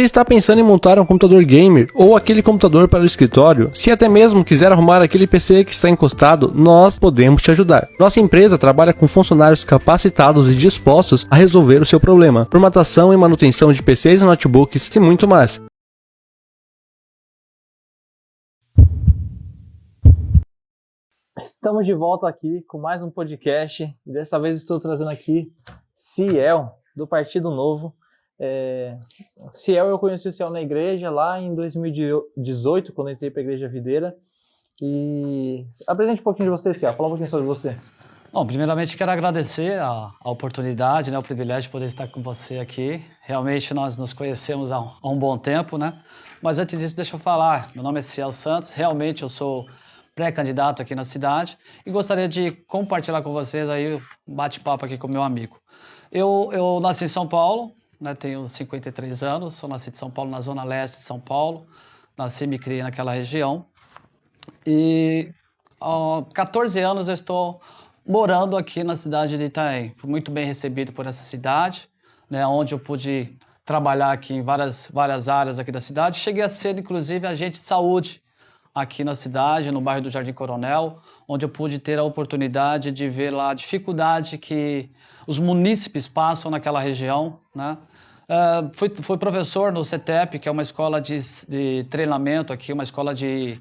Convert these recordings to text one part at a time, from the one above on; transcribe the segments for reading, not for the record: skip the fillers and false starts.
Você está pensando em montar um computador gamer ou aquele computador para o escritório? Se até mesmo quiser arrumar aquele PC que está encostado, nós podemos te ajudar. Nossa empresa trabalha com funcionários capacitados e dispostos a resolver o seu problema, formatação e manutenção de PCs e notebooks e muito mais. Estamos de volta aqui com mais um podcast e dessa vez estou trazendo aqui Ciel, do Partido Novo. Ciel, eu conheci o Ciel na igreja lá em 2018, quando entrei para a Igreja Videira. E apresente um pouquinho de você, Ciel, fala um pouquinho sobre você. Bom, primeiramente quero agradecer a oportunidade, né, o privilégio de poder estar com você aqui. Realmente nós nos conhecemos há um bom tempo, né? Mas antes disso, deixa eu falar. Meu nome é Ciel Santos, realmente eu sou pré-candidato aqui na cidade e gostaria de compartilhar com vocês aí um bate-papo aqui com meu amigo. Eu nasci em São Paulo, né, tenho 53 anos, sou nascido em São Paulo, na zona leste de São Paulo, nasci e me criei naquela região e há 14 anos eu estou morando aqui na cidade de Itaém. Fui muito bem recebido por essa cidade, né, onde eu pude trabalhar aqui em várias áreas aqui da cidade. Cheguei a ser, inclusive, agente de saúde aqui na cidade, no bairro do Jardim Coronel, onde eu pude ter a oportunidade de ver lá a dificuldade que os munícipes passam naquela região, né? Fui professor no CETEP, que é uma escola de treinamento aqui, uma escola de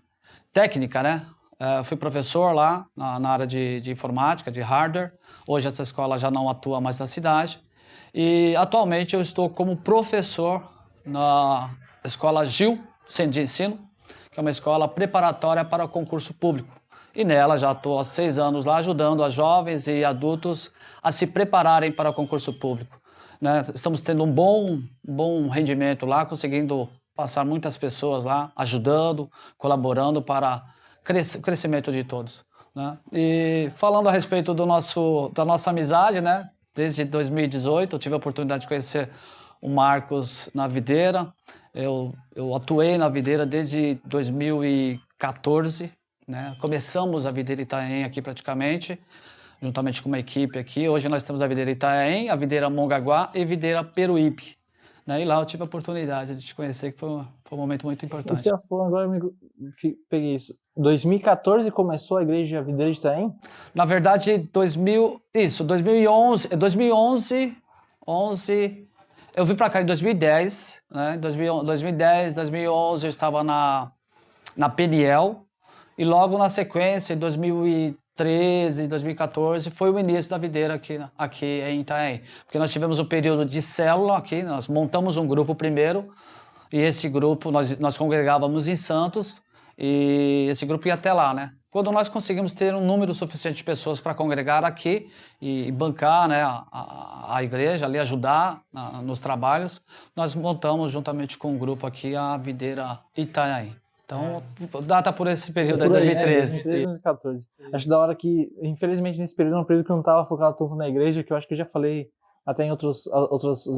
técnica, né? Fui professor lá na área de informática, de hardware. Hoje essa escola já não atua mais na cidade. E atualmente eu estou como professor na escola Gil Centro de Ensino, que é uma escola preparatória para o concurso público. E nela já estou há 6 anos lá ajudando as jovens e adultos a se prepararem para o concurso público, né? Estamos tendo um bom rendimento lá, conseguindo passar muitas pessoas lá, ajudando, colaborando para o crescimento de todos, né? E falando a respeito da nossa amizade, né? Desde 2018 eu tive a oportunidade de conhecer o Marcos na Videira. Eu atuei na Videira desde 2014, né? Começamos a Videira Itaém aqui praticamente, juntamente com uma equipe aqui. Hoje nós temos a Videira Itaém, a Videira Mongaguá e a Videira Peruíbe, né? E lá eu tive a oportunidade de te conhecer, que foi um momento muito importante. Você falou agora, amigo, peguei isso. 2014 começou a Igreja Videira de Itaém? Na verdade, 2011, eu vim para cá em 2010, né? 2010, 2011 eu estava na Peniel e logo na sequência, em 2013, 2014, foi o início da videira aqui em Itaém. Porque nós tivemos um período de célula aqui, nós montamos um grupo primeiro e esse grupo, nós congregávamos em Santos e esse grupo ia até lá, né? Quando nós conseguimos ter um número suficiente de pessoas para congregar aqui e bancar, né, a igreja, ali ajudar nos trabalhos, nós montamos juntamente com o grupo aqui a Videira Itaém. Então, data por esse período, por aí, 2013. 2013, 2014. Acho da hora que, infelizmente, nesse período, um período que eu não estava focado tanto na igreja, que eu acho que eu já falei até em outras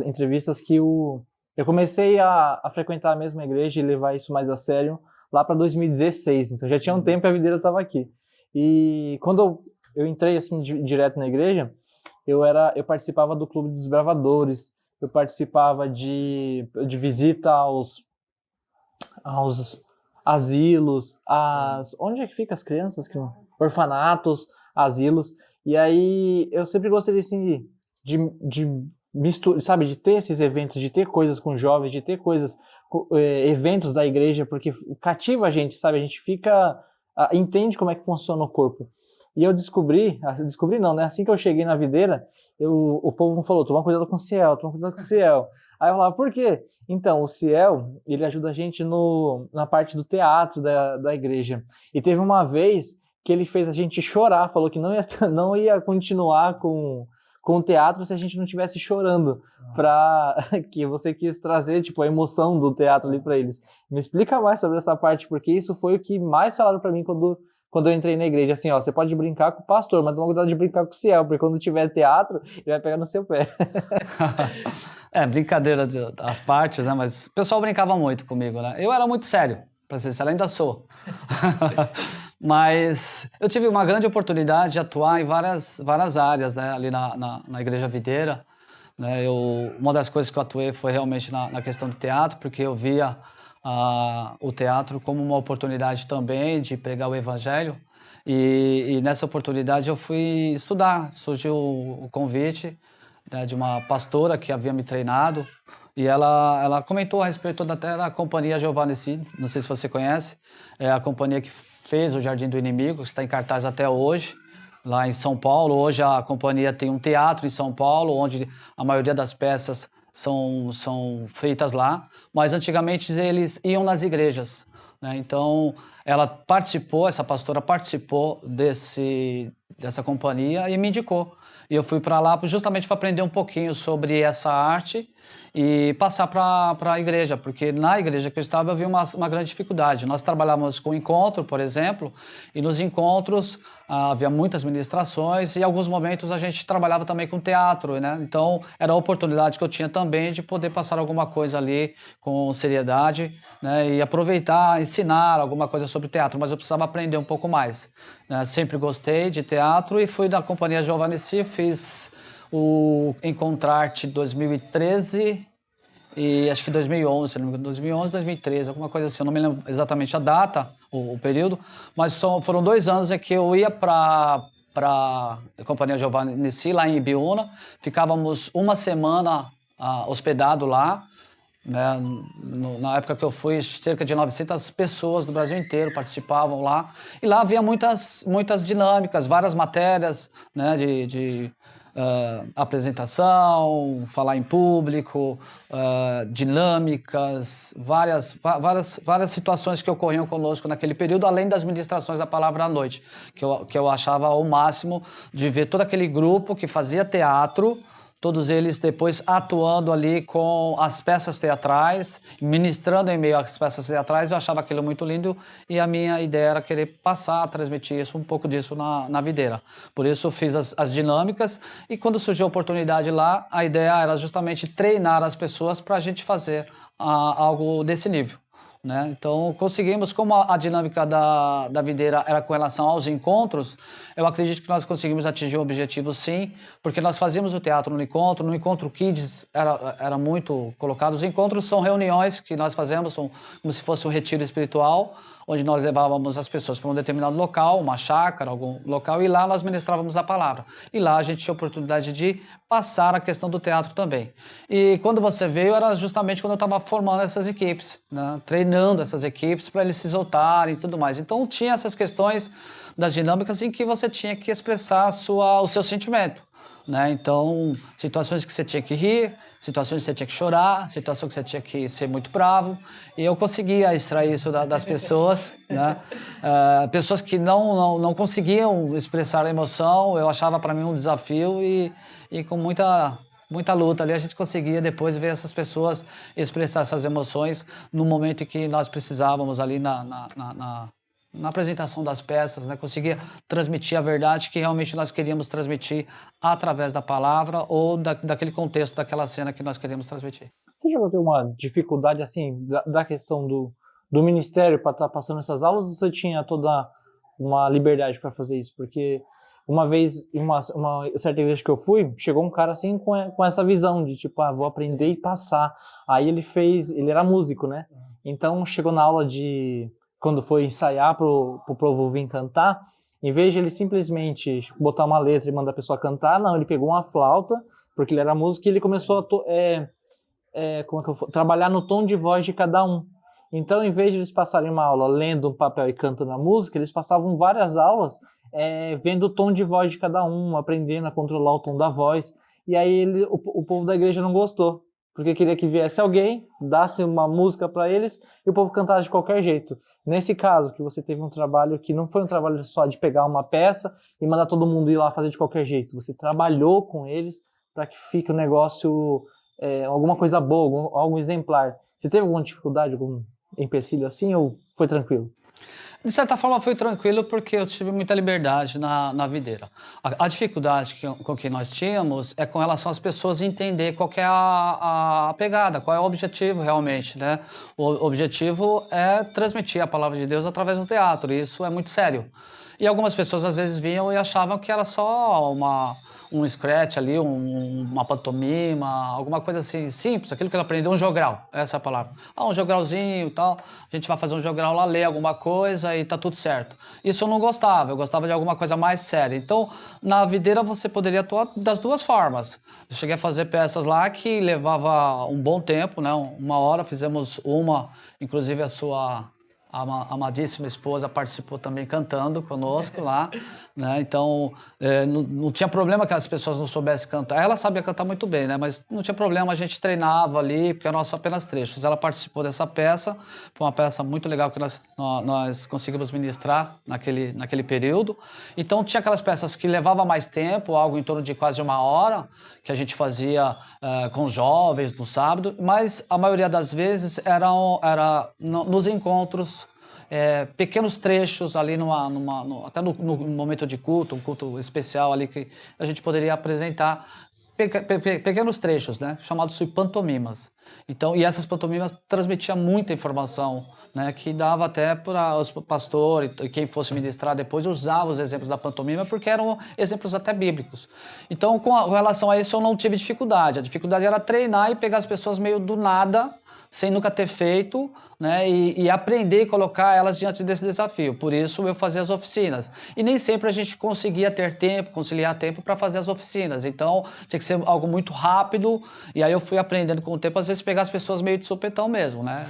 entrevistas, que eu comecei a frequentar a mesma igreja e levar isso mais a sério lá para 2016, então já tinha um tempo que a videira estava aqui. E quando eu entrei assim direto na igreja, eu participava do Clube dos Bravadores, eu participava de visita aos asilos, onde é que fica as crianças? Orfanatos, asilos. E aí eu sempre gostei assim, de misturar, sabe, de ter esses eventos, de ter coisas com jovens, de ter coisas, eventos da igreja, porque cativa a gente, sabe, a gente entende como é que funciona o corpo. E eu descobri não, né, assim que eu cheguei na videira, o povo me falou, toma cuidado com o Ciel, toma cuidado com o Ciel. Aí eu falava, por quê? Então, o Ciel, ele ajuda a gente na parte do teatro da igreja. E teve uma vez que ele fez a gente chorar, falou que não ia continuar com o teatro se a gente não estivesse chorando, que você quis trazer, tipo, a emoção do teatro ali para eles. Me explica mais sobre essa parte, porque isso foi o que mais falaram para mim quando eu entrei na igreja, assim, ó, você pode brincar com o pastor, mas não cuidado de brincar com o Ciel, porque quando tiver teatro, ele vai pegar no seu pé. Brincadeira das partes, né, mas o pessoal brincava muito comigo, né, eu era muito sério, para ser sincero, ainda sou. Mas eu tive uma grande oportunidade de atuar em várias áreas, né, ali na Igreja Videira, né? Uma das coisas que eu atuei foi realmente na questão do teatro, porque eu via o teatro como uma oportunidade também de pregar o evangelho. E nessa oportunidade eu fui estudar. Surgiu o convite, né, de uma pastora que havia me treinado, e ela comentou a respeito até da Companhia Jeová Nissi, não sei se você conhece, é a companhia que fez o Jardim do Inimigo, que está em cartaz até hoje, lá em São Paulo. Hoje a companhia tem um teatro em São Paulo, onde a maioria das peças são feitas lá, mas antigamente eles iam nas igrejas, né? Então essa pastora participou dessa companhia e me indicou. E eu fui para lá justamente para aprender um pouquinho sobre essa arte e passar para a igreja, porque na igreja que eu estava eu vi uma grande dificuldade. Nós trabalhávamos com encontro, por exemplo, e nos encontros havia muitas ministrações e em alguns momentos a gente trabalhava também com teatro, né? Então era a oportunidade que eu tinha também de poder passar alguma coisa ali com seriedade, né? E aproveitar, ensinar alguma coisa sobre teatro, mas eu precisava aprender um pouco mais, né? Sempre gostei de teatro e fui da Companhia Jeová Nissi, fiz o Encontrarte 2013 e acho que 2011, 2011, 2013, alguma coisa assim, eu não me lembro exatamente a data, o período, mas foram 2 anos em que eu ia para a Companhia Jeová Nissi, lá em Ibiúna, ficávamos uma semana hospedado lá, né? Na época que eu fui, cerca de 900 pessoas do Brasil inteiro participavam lá, e lá havia muitas dinâmicas, várias matérias, né, de apresentação, falar em público, dinâmicas, várias situações que ocorriam conosco naquele período, além das ministrações da palavra à noite, que eu achava o máximo de ver todo aquele grupo que fazia teatro, todos eles depois atuando ali com as peças teatrais, ministrando em meio às peças teatrais. Eu achava aquilo muito lindo e a minha ideia era querer passar, transmitir isso, um pouco disso na videira. Por isso eu fiz as dinâmicas e quando surgiu a oportunidade lá, a ideia era justamente treinar as pessoas para a gente fazer algo desse nível, né? Então conseguimos, como a dinâmica da videira era com relação aos encontros, eu acredito que nós conseguimos atingir o objetivo sim, porque nós fazíamos o teatro no encontro Kids era muito colocado. Os encontros são reuniões que nós fazemos, são como se fosse um retiro espiritual, onde nós levávamos as pessoas para um determinado local, uma chácara, algum local, e lá nós ministrávamos a palavra. E lá a gente tinha a oportunidade de passar a questão do teatro também. E quando você veio, era justamente quando eu estava formando essas equipes, né? Treinando essas equipes para eles se soltarem e tudo mais. Então tinha essas questões das dinâmicas em que você tinha que expressar o seu sentimento, né? Então, situações que você tinha que rir, situações que você tinha que chorar, situações que você tinha que ser muito bravo, e eu conseguia extrair isso das pessoas, né? Pessoas que não conseguiam expressar a emoção, eu achava para mim um desafio e com muita luta ali a gente conseguia depois ver essas pessoas expressar essas emoções no momento em que nós precisávamos ali na apresentação das peças, né? Conseguia transmitir a verdade que realmente nós queríamos transmitir através da palavra ou daquele contexto, daquela cena que nós queríamos transmitir. Você já ter uma dificuldade assim da questão do ministério para estar passando essas aulas, ou você tinha toda uma liberdade para fazer isso? Porque uma vez, uma certa vez que eu fui, chegou um cara assim com essa visão de tipo, vou aprender e passar. Aí ele era músico, né? Então chegou na aula quando foi ensaiar pro povo vir cantar, em vez de ele simplesmente botar uma letra e mandar a pessoa cantar, não, ele pegou uma flauta, porque ele era músico, e ele começou a trabalhar no tom de voz de cada um. Então, em vez de eles passarem uma aula lendo um papel e cantando a música, eles passavam várias aulas vendo o tom de voz de cada um, aprendendo a controlar o tom da voz. E aí o povo da igreja não gostou, porque queria que viesse alguém, dasse uma música para eles e o povo cantasse de qualquer jeito. Nesse caso, que você teve um trabalho que não foi um trabalho só de pegar uma peça e mandar todo mundo ir lá fazer de qualquer jeito. Você trabalhou com eles para que fique um negócio, alguma coisa boa, algo exemplar. Você teve alguma dificuldade, algum empecilho assim ou foi tranquilo? De certa forma foi tranquilo porque eu tive muita liberdade na videira. A dificuldade com que nós tínhamos é com relação às pessoas entender qual que é a pegada, qual é o objetivo realmente, né? O objetivo é transmitir a palavra de Deus através do teatro, e isso é muito sério. E algumas pessoas às vezes vinham e achavam que era só um scratch ali, uma pantomima, alguma coisa assim simples, aquilo que ele aprendeu, um jogral, essa é a palavra. Um jogralzinho e tal, a gente vai fazer um jogral lá, ler alguma coisa e tá tudo certo. Isso eu não gostava, eu gostava de alguma coisa mais séria. Então, na videira você poderia atuar das duas formas. Eu cheguei a fazer peças lá que levava um bom tempo, né? 1 hora, fizemos uma, inclusive a sua amadíssima esposa participou também cantando conosco lá, né? Então, não tinha problema que as pessoas não soubessem cantar. Ela sabia cantar muito bem, né? Mas não tinha problema, a gente treinava ali, porque eram só apenas trechos. Ela participou dessa peça, foi uma peça muito legal que nós conseguimos ministrar naquele período. Então, tinha aquelas peças que levavam mais tempo, algo em torno de quase 1 hora, que a gente fazia com jovens no sábado, mas a maioria das vezes era nos encontros, pequenos trechos ali, até no momento de culto, um culto especial ali que a gente poderia apresentar pequenos trechos, né, chamados de pantomimas. Então, e essas pantomimas transmitiam muita informação, né, que dava até para os pastores e quem fosse ministrar depois usava os exemplos da pantomima, porque eram exemplos até bíblicos. Então, com relação a isso, eu não tive dificuldade. A dificuldade era treinar e pegar as pessoas meio do nada, sem nunca ter feito, né, e aprender e colocar elas diante desse desafio. Por isso eu fazia as oficinas. E nem sempre a gente conseguia ter tempo, conciliar tempo para fazer as oficinas. Então tinha que ser algo muito rápido, e aí eu fui aprendendo com o tempo, às vezes pegar as pessoas meio de supetão mesmo, né?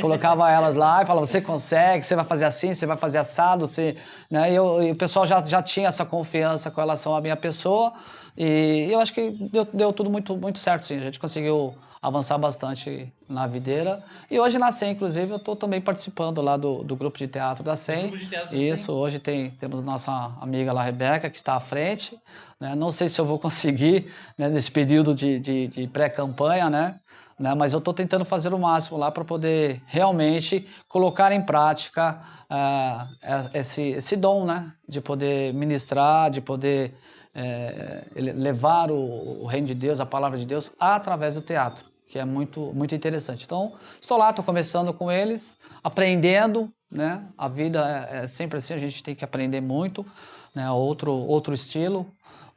Colocava elas lá e falava, você consegue, você vai fazer assim, você vai fazer assado, você... né? E o pessoal já tinha essa confiança com relação à minha pessoa, e eu acho que deu tudo muito, muito certo, sim. A gente conseguiu avançar bastante na videira. E hoje na SEM, inclusive, eu estou também participando lá do grupo de teatro da SEM. Isso, hoje temos nossa amiga lá, Rebeca, que está à frente. Né? Não sei se eu vou conseguir, né, nesse período de pré-campanha, né? Mas eu estou tentando fazer o máximo lá para poder realmente colocar em prática esse dom, né? De poder ministrar, de poder levar o reino de Deus, a palavra de Deus, através do teatro, que é muito, muito interessante. Então, estou lá, estou começando com eles, aprendendo, né? A vida é sempre assim, a gente tem que aprender muito, né? Outro estilo,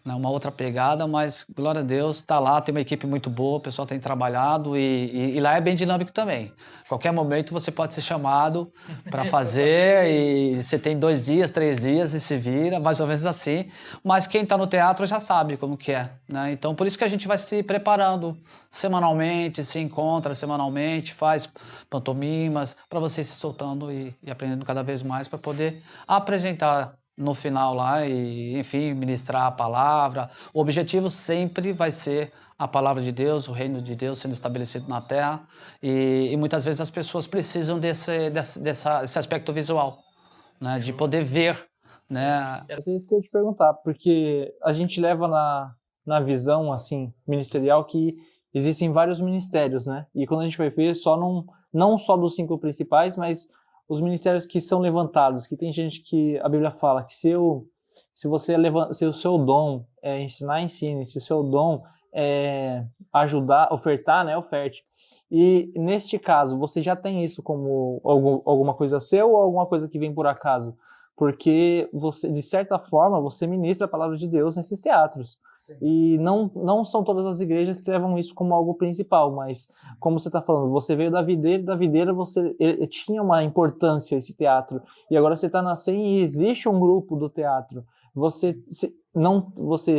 né? Uma outra pegada, mas, glória a Deus, está lá, tem uma equipe muito boa, o pessoal tem trabalhado e lá é bem dinâmico também. Qualquer momento você pode ser chamado para fazer e você tem 2 dias, 3 dias e se vira, mais ou menos assim. Mas quem está no teatro já sabe como que é, né? Então, por isso que a gente vai se preparando semanalmente, se encontra semanalmente, faz pantomimas, para você se soltando e aprendendo cada vez mais para poder apresentar no final lá e, enfim, ministrar a palavra. O objetivo sempre vai ser a palavra de Deus, o reino de Deus sendo estabelecido na terra, e muitas vezes as pessoas precisam desse aspecto visual, né, de poder ver, né. Era isso que eu ia te perguntar, porque a gente leva na visão, assim, ministerial, que existem vários ministérios, né, e quando a gente vai ver, não só dos 5 principais, mas os ministérios que são levantados, que tem gente que a Bíblia fala que se o seu dom é ensinar, ensine, se o seu dom é ajudar, ofertar, né, oferte. E neste caso, você já tem isso como alguma coisa seu ou alguma coisa que vem por acaso? Porque você, de certa forma, você ministra a palavra de Deus nesses teatros. Sim. E não são todas as igrejas que levam isso como algo principal, mas como você está falando, você veio da videira tinha uma importância esse teatro, e agora você está na SEM e existe um grupo do teatro. Você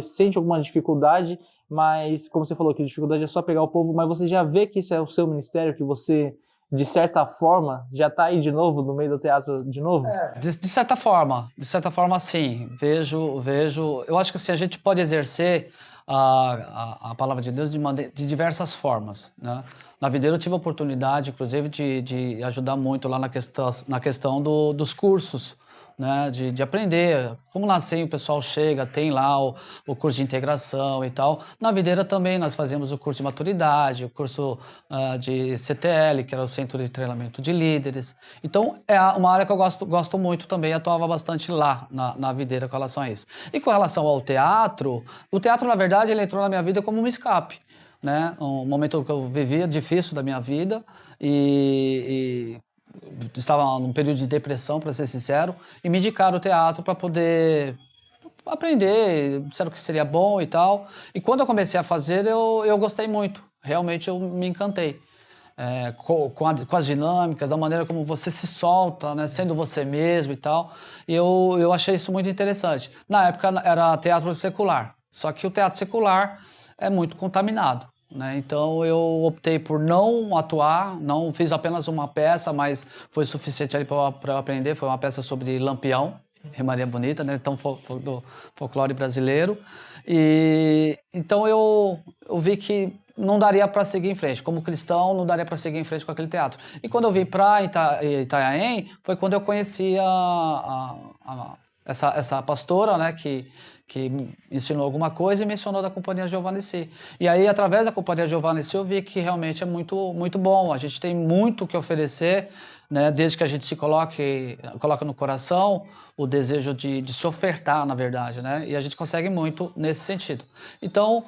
sente alguma dificuldade, mas como você falou que a dificuldade é só pegar o povo, mas você já vê que isso é o seu ministério, que você, de certa forma, já está aí de novo, no meio do teatro de novo? De certa forma, sim. Vejo. Eu acho que assim, a gente pode exercer a palavra de Deus de diversas formas, né? Na videira eu tive a oportunidade, inclusive, de ajudar muito lá na questão dos cursos, né, de aprender. Como na SEM o pessoal chega, tem lá o curso de integração e tal. Na videira também nós fazemos o curso de maturidade, o curso de CTL, que era o Centro de Treinamento de Líderes. Então é uma área que eu gosto muito também, atuava bastante lá na videira com relação a isso. E com relação ao teatro, o teatro, na verdade, ele entrou na minha vida como um escape, né? Um momento que eu vivia difícil da minha vida e estava num período de depressão, para ser sincero, e me indicaram o teatro para poder aprender, disseram que seria bom e tal. E quando eu comecei a fazer, eu gostei muito. Realmente eu me encantei. Com as dinâmicas, da maneira como você se solta, né, sendo você mesmo e tal. E eu achei isso muito interessante. Na época era teatro secular, só que o teatro secular é muito contaminado, né? Então eu optei por não atuar, não fiz apenas uma peça, mas foi suficiente ali para eu aprender. Foi uma peça sobre Lampião, Maria Bonita, né? Então, do folclore brasileiro. E então eu vi que não daria para seguir em frente. Como cristão, não daria para seguir em frente com aquele teatro. E quando eu vim para Itanhaém, foi quando eu conheci essa pastora, né, que me ensinou alguma coisa e mencionou da Companhia Giovannici. E aí, através da Companhia Giovannici, eu vi que realmente é muito, muito bom. A gente tem muito o que oferecer, né, desde que a gente se coloca no coração o desejo de se ofertar, na verdade, né? E a gente consegue muito nesse sentido. Então,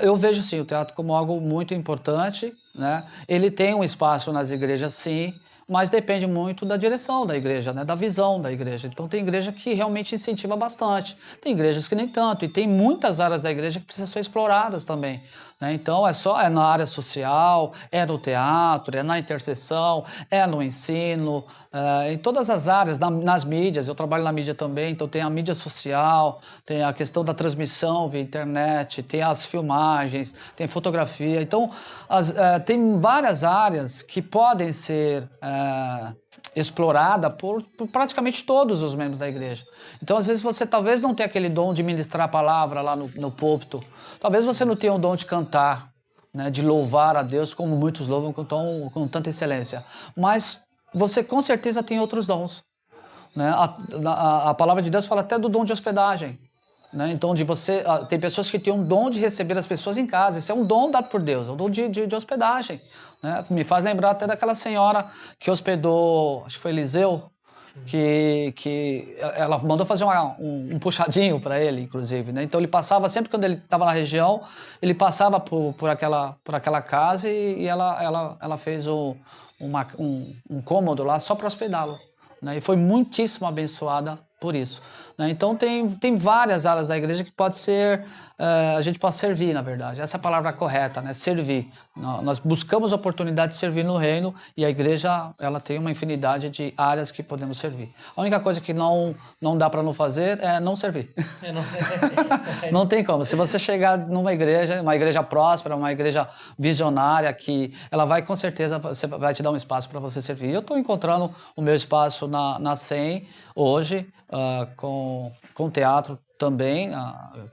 eu vejo, sim, o teatro como algo muito importante, né? Ele tem um espaço nas igrejas, sim, mas depende muito da direção da igreja, né? Da visão da igreja. Então, tem igreja que realmente incentiva bastante, tem igrejas que nem tanto, e tem muitas áreas da igreja que precisam ser exploradas também, né? Então, é na área social, é no teatro, é na intercessão, é no ensino, em todas as áreas, nas mídias. Eu trabalho na mídia também, então tem a mídia social, tem a questão da transmissão via internet, tem as filmagens, tem fotografia. Então, tem várias áreas que podem ser explorada por praticamente todos os membros da igreja. Então, às vezes, você talvez não tenha aquele dom de ministrar a palavra lá no púlpito, talvez você não tenha o dom de cantar, né, de louvar a Deus como muitos louvam com tanta excelência, mas você com certeza tem outros dons, né? A palavra de Deus fala até do dom de hospedagem, né? Então, tem pessoas que têm um dom de receber as pessoas em casa. Isso é um dom dado por Deus, é um dom de hospedagem, né? Me faz lembrar até daquela senhora que hospedou, acho que foi Eliseu, que ela mandou fazer um puxadinho para ele, inclusive, né? Então ele passava, sempre quando ele estava na região, ele passava por aquela casa e ela fez um cômodo lá só para hospedá-lo, né? E foi muitíssimo abençoada por isso, né? Então tem várias áreas da igreja que a gente pode servir, na verdade. Essa é a palavra correta, né? Servir. Nós buscamos a oportunidade de servir no reino, e a igreja, ela tem uma infinidade de áreas que podemos servir. A única coisa que não dá para não fazer é não servir. Não tem como. Se você chegar numa igreja, uma igreja próspera, uma igreja visionária, que ela vai, com certeza, vai te dar um espaço para você servir. Eu estou encontrando o meu espaço na SEM hoje, com teatro também,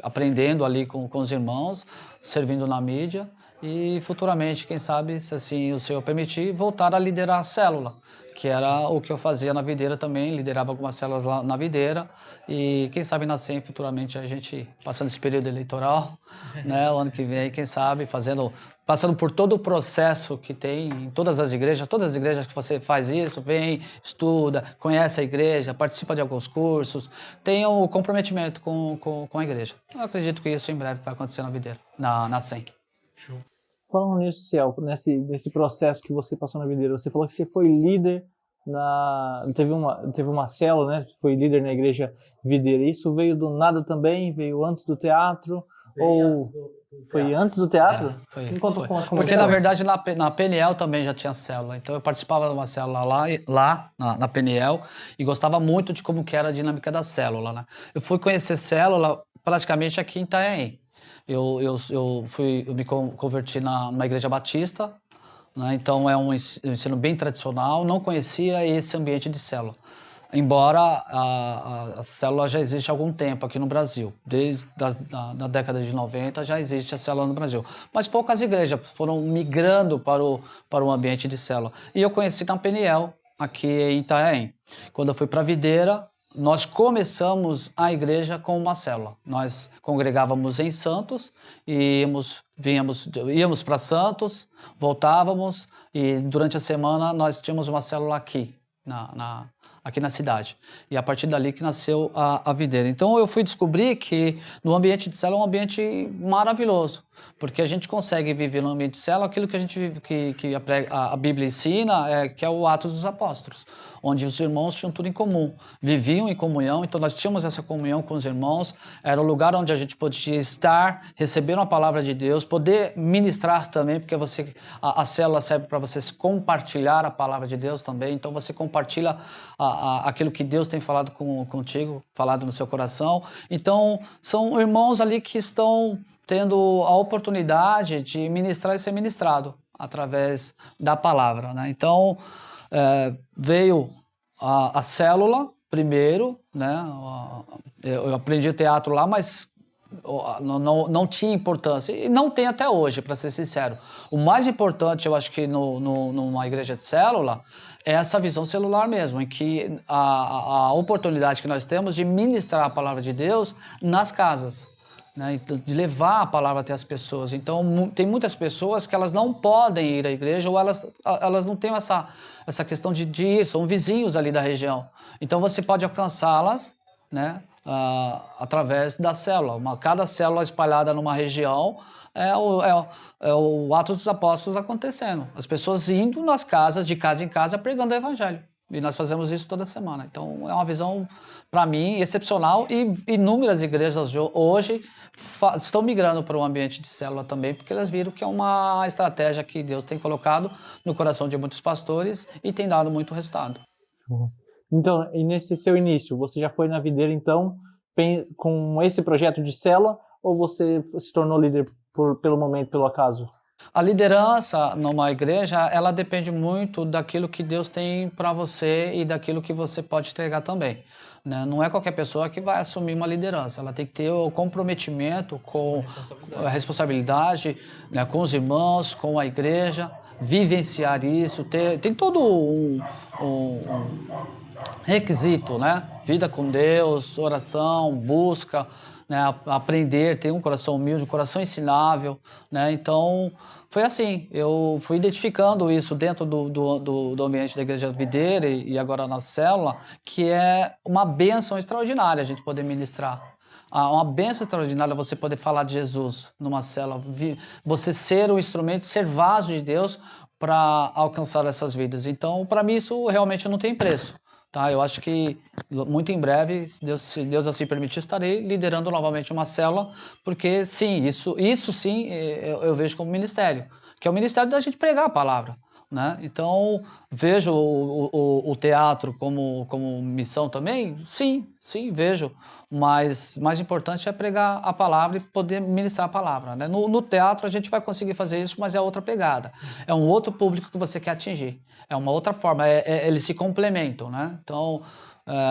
aprendendo ali com os irmãos, servindo na mídia, e futuramente, quem sabe, se assim o Senhor permitir, voltar a liderar a célula, que era o que eu fazia na Videira também, liderava algumas células lá na Videira, e quem sabe na SEM futuramente a gente, passando esse período eleitoral, né, o ano que vem, quem sabe, passando por todo o processo que tem em todas as igrejas que você faz isso, vem, estuda, conhece a igreja, participa de alguns cursos, tem o comprometimento com a igreja. Eu acredito que isso em breve vai acontecer na Videira, na SEM. Show. Falando nisso, Ciel, nesse processo que você passou na Videira, você falou que você foi líder teve uma célula, né? Foi líder na igreja Videira. Isso veio do nada também? Veio antes do teatro? Foi antes do teatro? Foi. Porque, na verdade, na PNL também já tinha célula. Então, eu participava de uma célula lá na PNL, e gostava muito de como que era a dinâmica da célula, né? Eu fui conhecer célula praticamente aqui em Itanhaém. Eu me converti numa igreja batista, né? Então é um ensino bem tradicional, não conhecia esse ambiente de célula. Embora a célula já existe há algum tempo aqui no Brasil, desde a década de 90 já existe a célula no Brasil. Mas poucas igrejas foram migrando para o ambiente de célula. E eu conheci na PNL, aqui em Itanhaém. Quando eu fui para a Videira, nós começamos a igreja com uma célula. Nós congregávamos em Santos, íamos para Santos, voltávamos, e durante a semana nós tínhamos uma célula aqui aqui na cidade. E a partir dali que nasceu a videira. Então eu fui descobrir que no ambiente de célula é um ambiente maravilhoso, porque a gente consegue viver no ambiente de célula aquilo que a gente vive, que a Bíblia ensina, que é o Atos dos Apóstolos, onde os irmãos tinham tudo em comum, viviam em comunhão, então nós tínhamos essa comunhão com os irmãos, era o lugar onde a gente podia estar, receber uma palavra de Deus, poder ministrar também, porque a célula serve para você compartilhar a palavra de Deus também, então você compartilha aquilo que Deus tem falado contigo, falado no seu coração. Então são irmãos ali que estão tendo a oportunidade de ministrar e ser ministrado através da palavra, né? Então veio a célula primeiro, né? Eu aprendi teatro lá, mas não tinha importância, e não tem até hoje, para ser sincero. O mais importante, eu acho que numa igreja de célula, é essa visão celular mesmo, em que a oportunidade que nós temos de ministrar a palavra de Deus nas casas, né, de levar a palavra até as pessoas. Então, tem muitas pessoas que elas não podem ir à igreja, ou elas não têm essa questão de ir, são vizinhos ali da região. Então, você pode alcançá-las, né, através da célula. Cada célula espalhada numa região é o Atos dos Apóstolos acontecendo. As pessoas indo nas casas, de casa em casa, pregando o evangelho. E nós fazemos isso toda semana. Então, é uma visão, para mim, excepcional. E inúmeras igrejas hoje estão migrando para o ambiente de célula também, porque elas viram que é uma estratégia que Deus tem colocado no coração de muitos pastores e tem dado muito resultado. Então, e nesse seu início, você já foi na videira, então, com esse projeto de célula, ou você se tornou líder pelo momento, pelo acaso? A liderança numa igreja, ela depende muito daquilo que Deus tem para você e daquilo que você pode entregar também, né? Não é qualquer pessoa que vai assumir uma liderança, ela tem que ter o comprometimento com a responsabilidade, né, com os irmãos, com a igreja, vivenciar isso, tem todo um requisito, né? Vida com Deus, oração, busca, né? Aprender, ter um coração humilde, um coração ensinável, né? Então, foi assim, eu fui identificando isso dentro do ambiente da Igreja Videira e agora na célula, que é uma bênção extraordinária a gente poder ministrar. Uma bênção extraordinária você poder falar de Jesus numa célula, você ser um instrumento, ser vaso de Deus para alcançar essas vidas. Então, para mim, isso realmente não tem preço. Tá? Eu acho que muito em breve, se Deus assim permitir, estarei liderando novamente uma célula, porque sim, isso sim eu vejo como ministério, que é o ministério da gente pregar a palavra, né? Então, vejo o teatro como missão também? Sim, vejo. Mas mais importante é pregar a palavra e poder ministrar a palavra, né? No teatro a gente vai conseguir fazer isso, mas é outra pegada. É um outro público que você quer atingir. É uma outra forma, eles se complementam, né? Então,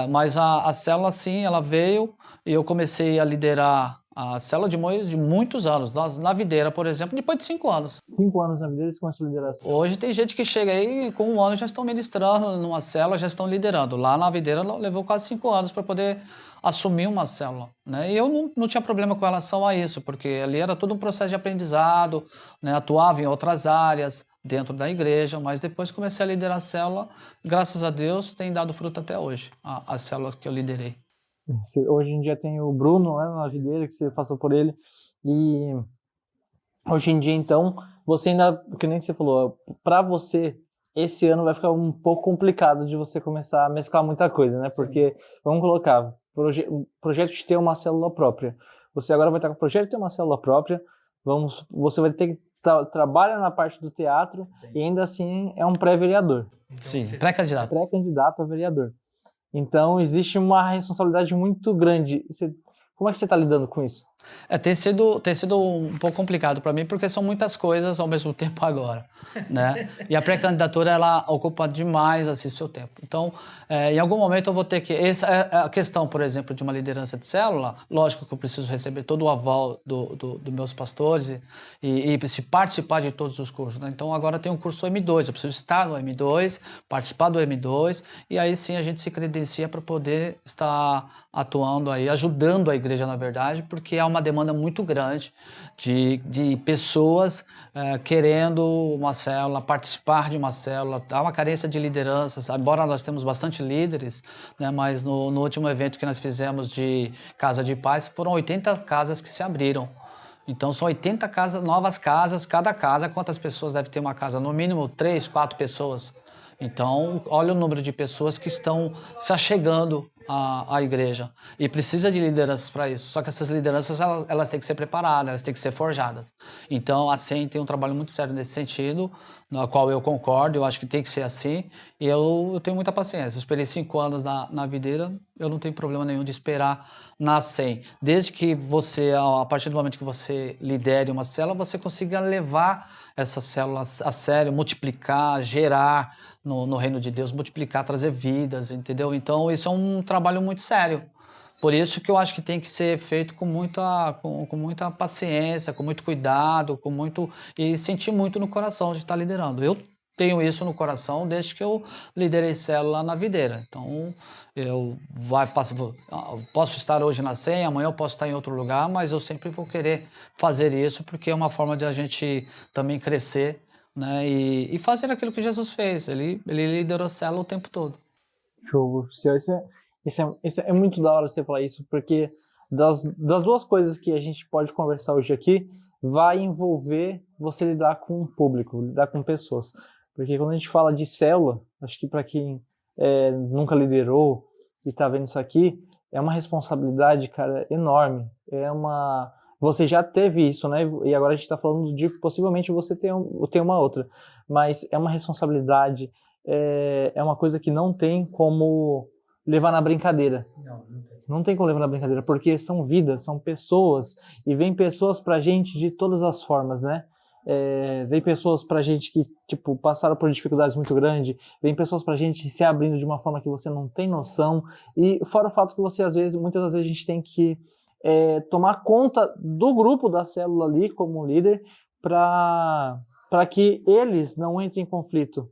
mas a célula, sim, ela veio e eu comecei a liderar a célula de Mois de muitos anos. Na videira, por exemplo, depois de 5 anos. 5 anos na videira, você começou a liderar a célula? Hoje tem gente que chega aí com 1 ano já estão ministrando numa célula, já estão liderando. Lá na videira levou quase 5 anos para poder assumir uma célula, né? E eu não tinha problema com relação a isso, porque ali era todo um processo de aprendizado, né? Atuava em outras áreas dentro da igreja, mas depois comecei a liderar a célula, graças a Deus tem dado fruto até hoje, as células que eu liderei. Hoje em dia tem o Bruno, né, na videira, que você passou por ele, e hoje em dia, então, você ainda, que nem que você falou, para você, esse ano vai ficar um pouco complicado de você começar a mesclar muita coisa, né? Sim. Porque, vamos colocar, projeto de ter uma célula própria. Você agora vai estar com o projeto de ter uma célula própria, você vai ter que trabalha na parte do teatro. Sim. E ainda assim é um pré-vereador. Então, sim, pré-candidato. Pré-candidato a vereador. Então existe uma responsabilidade muito grande. Como é que você está lidando com isso? Tem sido um pouco complicado para mim, porque são muitas coisas ao mesmo tempo agora, né? E a pré-candidatura, ela ocupa demais, assim, o seu tempo. Então, em algum momento eu vou ter que... Essa é a questão, por exemplo, de uma liderança de célula. Lógico que eu preciso receber todo o aval dos meus pastores e participar de todos os cursos, né? Então, agora tem um curso M2, eu preciso estar no M2, participar do M2, e aí sim a gente se credencia para poder estar atuando aí, ajudando a igreja, na verdade, porque é uma uma demanda muito grande de pessoas querendo uma célula, participar de uma célula. Há uma carência de lideranças, embora nós temos bastante líderes, né, mas no último evento que nós fizemos de Casa de Paz, foram 80 casas que se abriram. Então são 80 novas casas, cada casa, quantas pessoas deve ter uma casa? No mínimo 3, 4 pessoas. Então, olha o número de pessoas que estão se achegando à igreja. E precisa de lideranças para isso. Só que essas lideranças, elas têm que ser preparadas, elas têm que ser forjadas. Então, a SEM tem um trabalho muito sério nesse sentido, no qual eu concordo, eu acho que tem que ser assim. E eu tenho muita paciência. Eu esperei 5 anos na videira, eu não tenho problema nenhum de esperar na SEM. Desde que você, a partir do momento que você lidere uma célula, você consiga levar essa célula a sério, multiplicar, gerar no reino de Deus, multiplicar, trazer vidas, entendeu? Então, isso é um trabalho muito sério. Por isso que eu acho que tem que ser feito com muita paciência, com muito cuidado, e sentir muito no coração de estar liderando. Eu tenho isso no coração desde que eu liderei célula na videira. Então, eu posso estar hoje na SEM, amanhã eu posso estar em outro lugar, mas eu sempre vou querer fazer isso porque é uma forma de a gente também crescer, né, e fazer aquilo que Jesus fez. Ele liderou célula o tempo todo. Show. Isso é muito da hora você falar isso, porque das duas coisas que a gente pode conversar hoje aqui, vai envolver você lidar com o público, lidar com pessoas. Porque quando a gente fala de célula, acho que para quem nunca liderou e está vendo isso aqui, é uma responsabilidade, cara, enorme. Você já teve isso, né? E agora a gente está falando de possivelmente você ter uma outra. Mas é uma responsabilidade, é uma coisa que não tem como levar na brincadeira. Não tem como levar na brincadeira, porque são vidas, são pessoas, e vem pessoas pra gente de todas as formas, né? Vem pessoas pra gente que, tipo, passaram por dificuldades muito grandes, vem pessoas pra gente se abrindo de uma forma que você não tem noção, e fora o fato que muitas das vezes a gente tem que tomar conta do grupo da célula ali, como líder, para que eles não entrem em conflito,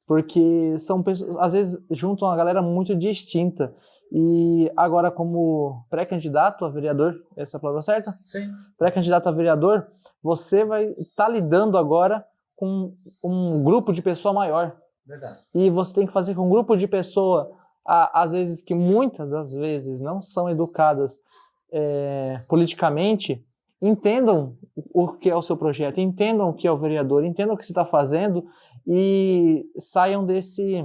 porque são pessoas, às vezes, juntam uma galera muito distinta. E agora, como pré-candidato a vereador, essa é a palavra certa? Sim. Pré-candidato a vereador, você vai estar lidando agora com um grupo de pessoa maior. Verdade. E você tem que fazer com um grupo de pessoa, às vezes, que muitas das vezes não são educadas politicamente, entendam o que é o seu projeto, entendam o que é o vereador, entendam o que você está fazendo e saiam desse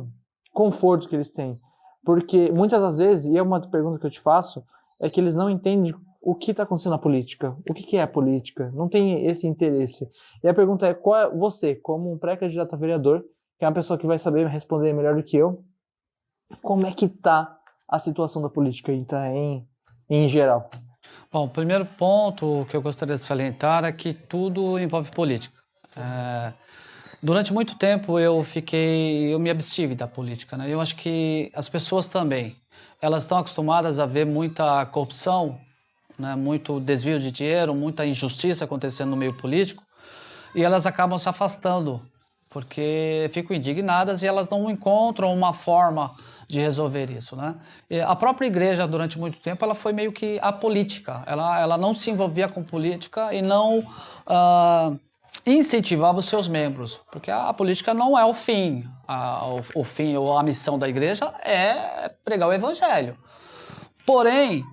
conforto que eles têm. Porque muitas das vezes, e é uma pergunta que eu te faço, é que eles não entendem o que está acontecendo na política, o que é a política, não tem esse interesse. E a pergunta é, qual é você, como um pré-candidato a vereador, que é uma pessoa que vai saber responder melhor do que eu, como é que está a situação da política em geral? Bom, o primeiro ponto que eu gostaria de salientar é que tudo envolve política. Durante muito tempo eu me abstive da política, né? Eu acho que as pessoas também, elas estão acostumadas a ver muita corrupção, né? Muito desvio de dinheiro, muita injustiça acontecendo no meio político, e elas acabam se afastando, porque ficam indignadas e elas não encontram uma forma de resolver isso, né? E a própria igreja, durante muito tempo, ela foi meio que apolítica, ela não se envolvia com política e não incentivava os seus membros, porque a política não é o fim. O fim ou a missão da igreja é pregar o evangelho. Porém,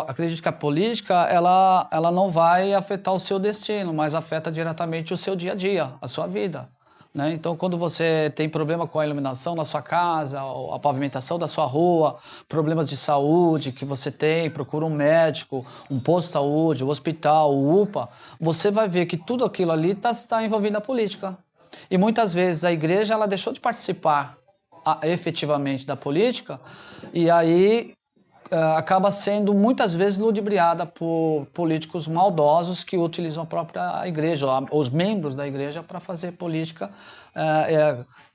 acredito que a política ela não vai afetar o seu destino, mas afeta diretamente o seu dia a dia, a sua vida, né? Então, quando você tem problema com a iluminação na sua casa, a pavimentação da sua rua, problemas de saúde que você tem, procura um médico, um posto de saúde, um hospital, o UPA, você vai ver que tudo aquilo ali está envolvido na política. E muitas vezes a igreja ela deixou de participar efetivamente da política e aí acaba sendo muitas vezes ludibriada por políticos maldosos que utilizam a própria igreja, os membros da igreja, para fazer política,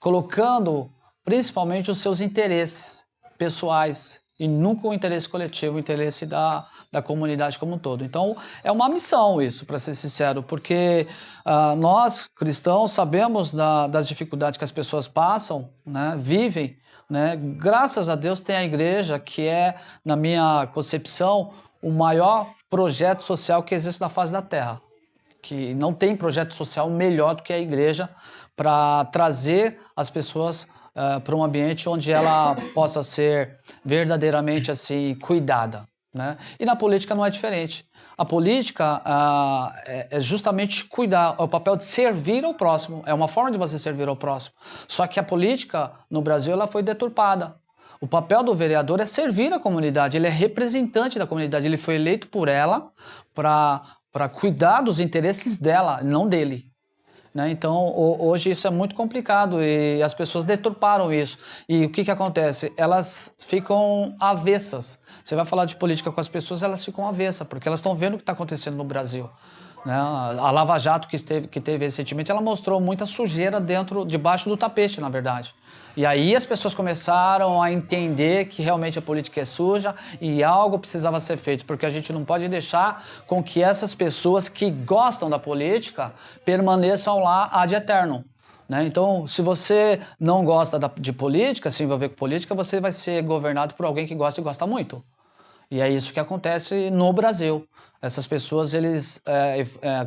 colocando principalmente os seus interesses pessoais e nunca o interesse coletivo, o interesse da comunidade como um todo. Então, é uma missão isso, para ser sincero, porque nós, cristãos, sabemos das dificuldades que as pessoas passam, né, vivem, né? Graças a Deus tem a igreja que é, na minha concepção, o maior projeto social que existe na face da Terra. Que não tem projeto social melhor do que a igreja para trazer as pessoas para um ambiente onde ela possa ser verdadeiramente assim cuidada, né? E na política não é diferente. A política é justamente cuidar, é o papel de servir ao próximo, é uma forma de você servir ao próximo. Só que a política no Brasil ela foi deturpada. O papel do vereador é servir a comunidade, ele é representante da comunidade, ele foi eleito por ela para cuidar dos interesses dela, não dele. Né? Então, hoje isso é muito complicado e as pessoas deturparam isso. E o que acontece? Elas ficam avessas. Você vai falar de política com as pessoas, elas ficam avessas, porque elas estão vendo o que está acontecendo no Brasil. Né? A Lava Jato que teve recentemente, ela mostrou muita sujeira debaixo do tapete, na verdade. E aí as pessoas começaram a entender que realmente a política é suja e algo precisava ser feito, porque a gente não pode deixar com que essas pessoas que gostam da política permaneçam lá ad eternum. Né? Então, se você não gosta de política, se envolver com política, você vai ser governado por alguém que gosta e gosta muito. E é isso que acontece no Brasil. Essas pessoas, eles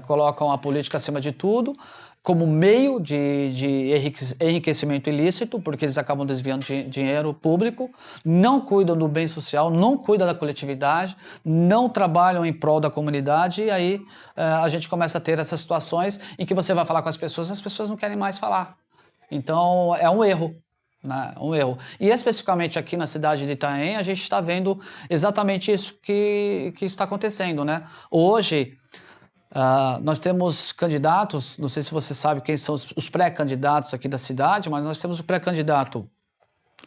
colocam a política acima de tudo, como meio de enriquecimento ilícito, porque eles acabam desviando dinheiro público, não cuidam do bem social, não cuidam da coletividade, não trabalham em prol da comunidade, e aí a gente começa a ter essas situações em que você vai falar com as pessoas não querem mais falar. Então, é um erro. Né? Um erro. E especificamente aqui na cidade de Itanhaém, a gente está vendo exatamente isso que está acontecendo. Né? Hoje, nós temos candidatos, não sei se você sabe quem são os pré-candidatos aqui da cidade, mas nós temos o pré-candidato,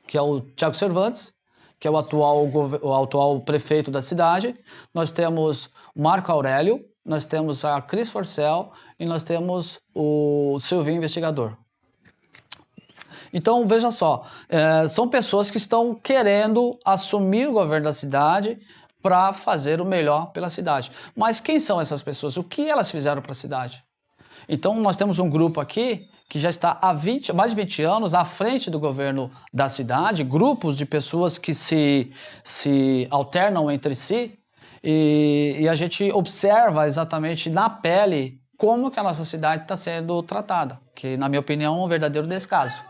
que é o Thiago Cervantes, que é o atual prefeito da cidade. Nós temos o Marco Aurélio, nós temos a Cris Forcel e nós temos o Silvinho Investigador. Então, veja só, são pessoas que estão querendo assumir o governo da cidade para fazer o melhor pela cidade. Mas quem são essas pessoas? O que elas fizeram para a cidade? Então, nós temos um grupo aqui que já está há mais de 20 anos à frente do governo da cidade, grupos de pessoas que se alternam entre si, e a gente observa exatamente na pele como que a nossa cidade está sendo tratada, que, na minha opinião, é um verdadeiro descaso.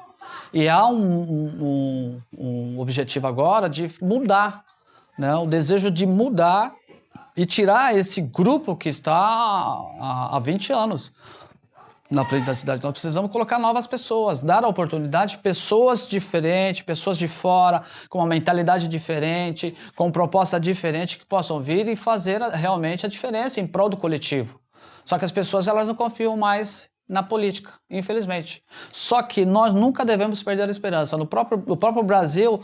E há um objetivo agora de mudar, né? O desejo de mudar e tirar esse grupo que está há 20 anos na frente da cidade. Nós precisamos colocar novas pessoas, dar a oportunidade a pessoas diferentes, pessoas de fora, com uma mentalidade diferente, com proposta diferente, que possam vir e fazer realmente a diferença em prol do coletivo. Só que as pessoas elas não confiam mais na política, infelizmente. Só que nós nunca devemos perder a esperança. O próprio Brasil,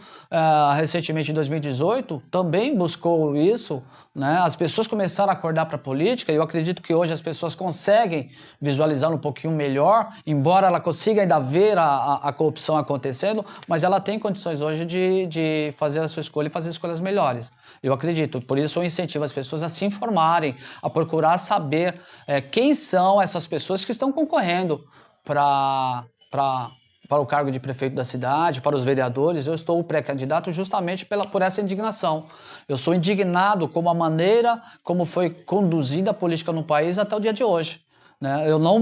recentemente em 2018, também buscou isso, né? As pessoas começaram a acordar para a política, e eu acredito que hoje as pessoas conseguem visualizar um pouquinho melhor, embora ela consiga ainda ver a corrupção acontecendo, mas ela tem condições hoje de fazer a sua escolha e fazer escolhas melhores. Eu acredito, por isso eu incentivo as pessoas a se informarem, a procurar saber quem são essas pessoas que estão concorrendo para o cargo de prefeito da cidade, para os vereadores. Eu estou pré-candidato justamente por essa indignação. Eu sou indignado com a maneira como foi conduzida a política no país até o dia de hoje. Né? Eu não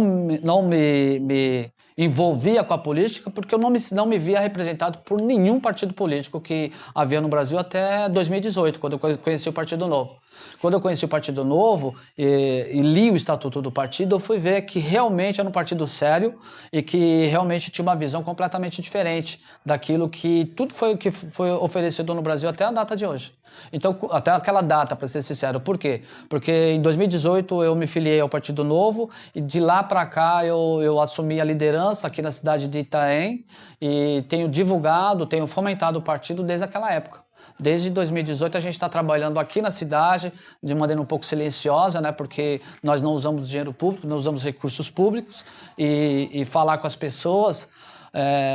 me envolvia com a política porque eu não me via representado por nenhum partido político que havia no Brasil até 2018, quando eu conheci o Partido Novo. Quando eu conheci o Partido Novo e li o Estatuto do Partido, eu fui ver que realmente era um partido sério e que realmente tinha uma visão completamente diferente daquilo que tudo que foi oferecido no Brasil até a data de hoje. Então, até aquela data, para ser sincero. Por quê? Porque em 2018 eu me filiei ao Partido Novo e de lá para cá eu assumi a liderança aqui na cidade de Itanhaém e tenho divulgado, tenho fomentado o partido desde aquela época. Desde 2018 a gente está trabalhando aqui na cidade de maneira um pouco silenciosa, né? Porque nós não usamos dinheiro público, não usamos recursos públicos e falar com as pessoas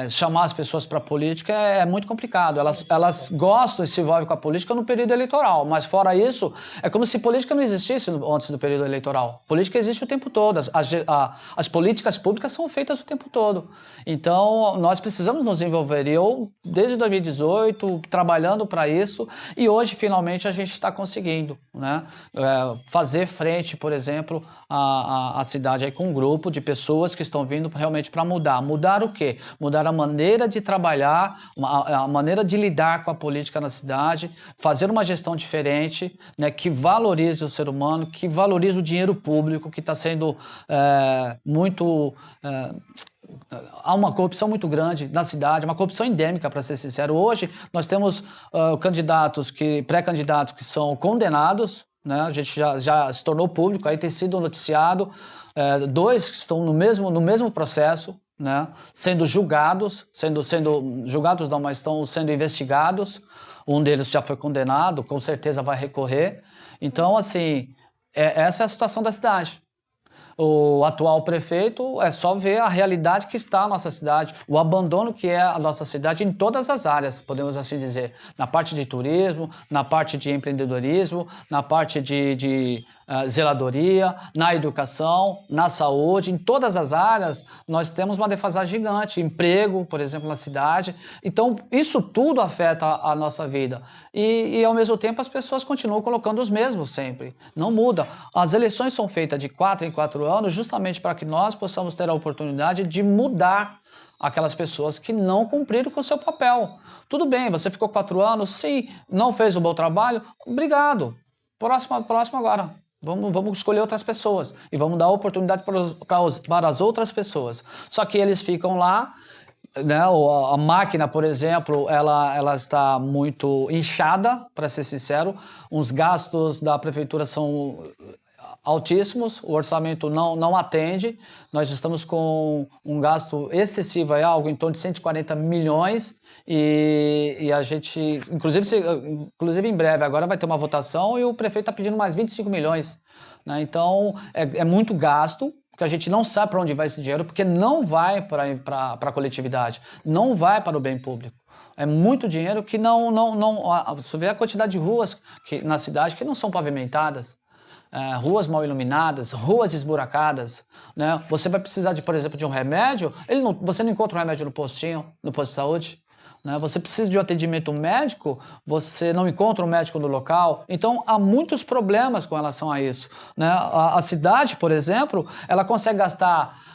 chamar as pessoas para a política é muito complicado. Elas gostam e se envolvem com a política no período eleitoral, mas fora isso, é como se política não existisse antes do período eleitoral. Política existe o tempo todo, as políticas públicas são feitas o tempo todo. Então, nós precisamos nos envolver. E eu, desde 2018, trabalhando para isso, e hoje, finalmente, a gente está conseguindo, né? Fazer frente, por exemplo, à cidade aí com um grupo de pessoas que estão vindo realmente para mudar. Mudar o quê? Mudar a maneira de trabalhar, a maneira de lidar com a política na cidade, fazer uma gestão diferente, né, que valorize o ser humano, que valorize o dinheiro público, que está sendo muito... há uma corrupção muito grande na cidade, uma corrupção endêmica, para ser sincero. Hoje, nós temos pré-candidatos que são condenados, né? A gente já se tornou público, aí tem sido noticiado, 2 que estão no mesmo processo, né? Sendo julgados, julgados não, mas estão sendo investigados. Um deles já foi condenado, com certeza vai recorrer. Então, assim, essa é a situação da cidade. O atual prefeito é só ver a realidade que está a nossa cidade, o abandono que é a nossa cidade em todas as áreas, podemos assim dizer. Na parte de turismo, na parte de empreendedorismo, na parte de zeladoria, na educação, na saúde, em todas as áreas nós temos uma defasagem gigante. Emprego, por exemplo, na cidade. Então, isso tudo afeta a nossa vida. E ao mesmo tempo, as pessoas continuam colocando os mesmos sempre. Não muda. As eleições são feitas de 4 em 4 anos justamente para que nós possamos ter a oportunidade de mudar aquelas pessoas que não cumpriram com o seu papel. Tudo bem, você ficou 4 anos, sim, não fez um bom trabalho, obrigado. Próximo agora. Vamos escolher outras pessoas e vamos dar oportunidade para as outras pessoas. Só que eles ficam lá, né? A máquina, por exemplo, ela está muito inchada, para ser sincero. Os gastos da prefeitura são altíssimos, o orçamento não atende. Nós estamos com um gasto excessivo, algo em torno de 140 milhões e a gente, inclusive em breve, agora vai ter uma votação e o prefeito está pedindo mais 25 milhões. Né? Então, é muito gasto, porque a gente não sabe para onde vai esse dinheiro, porque não vai para a coletividade, não vai para o bem público. É muito dinheiro que você vê a quantidade de ruas na cidade que não são pavimentadas. Ruas mal iluminadas, ruas esburacadas, né? Você vai precisar, por exemplo, de um remédio, você não encontra um remédio no posto de saúde, né? Você precisa de um atendimento médico, você não encontra um médico no local. Então, há muitos problemas com relação a isso, né? A cidade, por exemplo, ela consegue gastar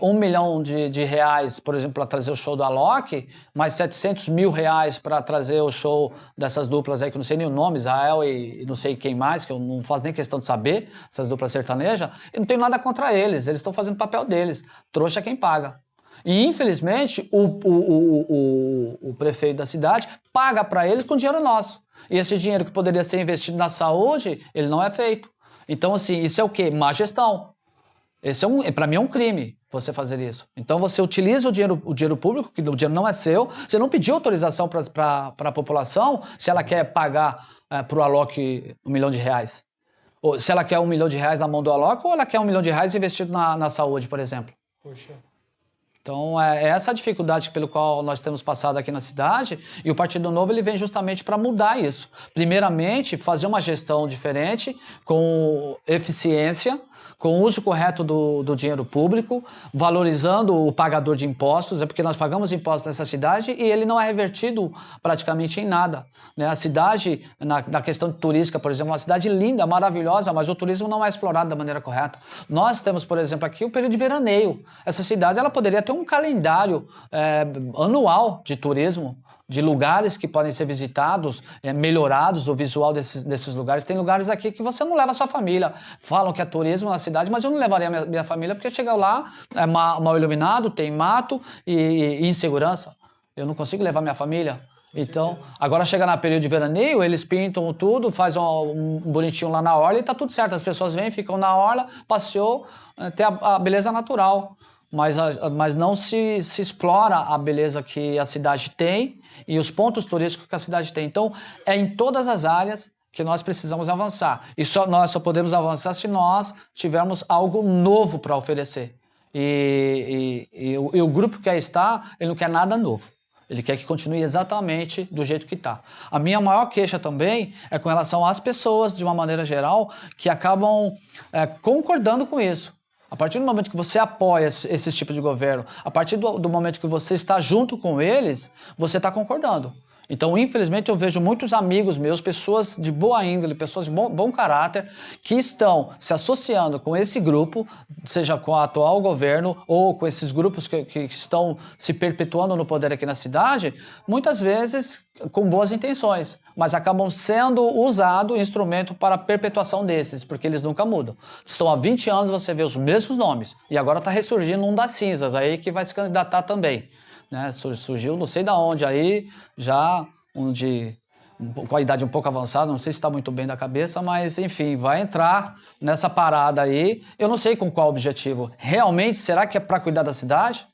1 milhão de reais, por exemplo, para trazer o show do Alok, mais 700 mil reais para trazer o show dessas duplas aí, que eu não sei nem o nome, Israel e não sei quem mais, que eu não faço nem questão de saber, essas duplas sertanejas. Eu não tenho nada contra eles estão fazendo o papel deles. Trouxa é quem paga. E, infelizmente, o prefeito da cidade paga para eles com dinheiro nosso. E esse dinheiro que poderia ser investido na saúde, ele não é feito. Então, assim, isso é o quê? Má gestão. Para mim é um crime você fazer isso. Então você utiliza o dinheiro público, que o dinheiro não é seu, você não pediu autorização para a população se ela quer pagar para o Alok 1 milhão de reais. Ou se ela quer 1 milhão de reais na mão do Alok, ou ela quer 1 milhão de reais investido na saúde, por exemplo. Poxa. Então, é essa a dificuldade pelo qual nós temos passado aqui na cidade, e o Partido Novo ele vem justamente para mudar isso. Primeiramente, fazer uma gestão diferente, com eficiência, com o uso correto do dinheiro público, valorizando o pagador de impostos, porque nós pagamos impostos nessa cidade e ele não é revertido praticamente em nada. Né? A cidade, na questão turística, por exemplo, é uma cidade linda, maravilhosa, mas o turismo não é explorado da maneira correta. Nós temos, por exemplo, aqui o período de veraneio. Essa cidade ela poderia ter um calendário anual de turismo, de lugares que podem ser visitados, melhorados o visual desses lugares. Tem lugares aqui que você não leva a sua família. Falam que é turismo na cidade, mas eu não levaria minha família, porque chega lá, é mal iluminado, tem mato e insegurança. Eu não consigo levar minha família. Então, agora chega na período de veraneio, eles pintam tudo, faz um bonitinho lá na orla e tá tudo certo. As pessoas vêm, ficam na orla, passeou, tem a beleza natural. Mas não se explora a beleza que a cidade tem e os pontos turísticos que a cidade tem. Então, é em todas as áreas que nós precisamos avançar. E nós só podemos avançar se nós tivermos algo novo para oferecer. e o grupo que aí está, ele não quer nada novo. Ele quer que continue exatamente do jeito que está. A minha maior queixa também é com relação às pessoas, de uma maneira geral, que acabam concordando com isso. A partir do momento que você apoia esse tipo de governo, a partir do momento que você está junto com eles, você está concordando. Então, infelizmente, eu vejo muitos amigos meus, pessoas de boa índole, pessoas de bom caráter, que estão se associando com esse grupo, seja com o atual governo ou com esses grupos que estão se perpetuando no poder aqui na cidade, muitas vezes com boas intenções, mas acabam sendo usado instrumento para a perpetuação desses, porque eles nunca mudam. Estão há 20 anos, você vê os mesmos nomes, e agora está ressurgindo um das cinzas aí que vai se candidatar também. Né, surgiu não sei de onde aí, já com a idade um pouco avançada, não sei se está muito bem da cabeça, mas enfim, vai entrar nessa parada aí, eu não sei com qual objetivo. Realmente, será que é para cuidar da cidade?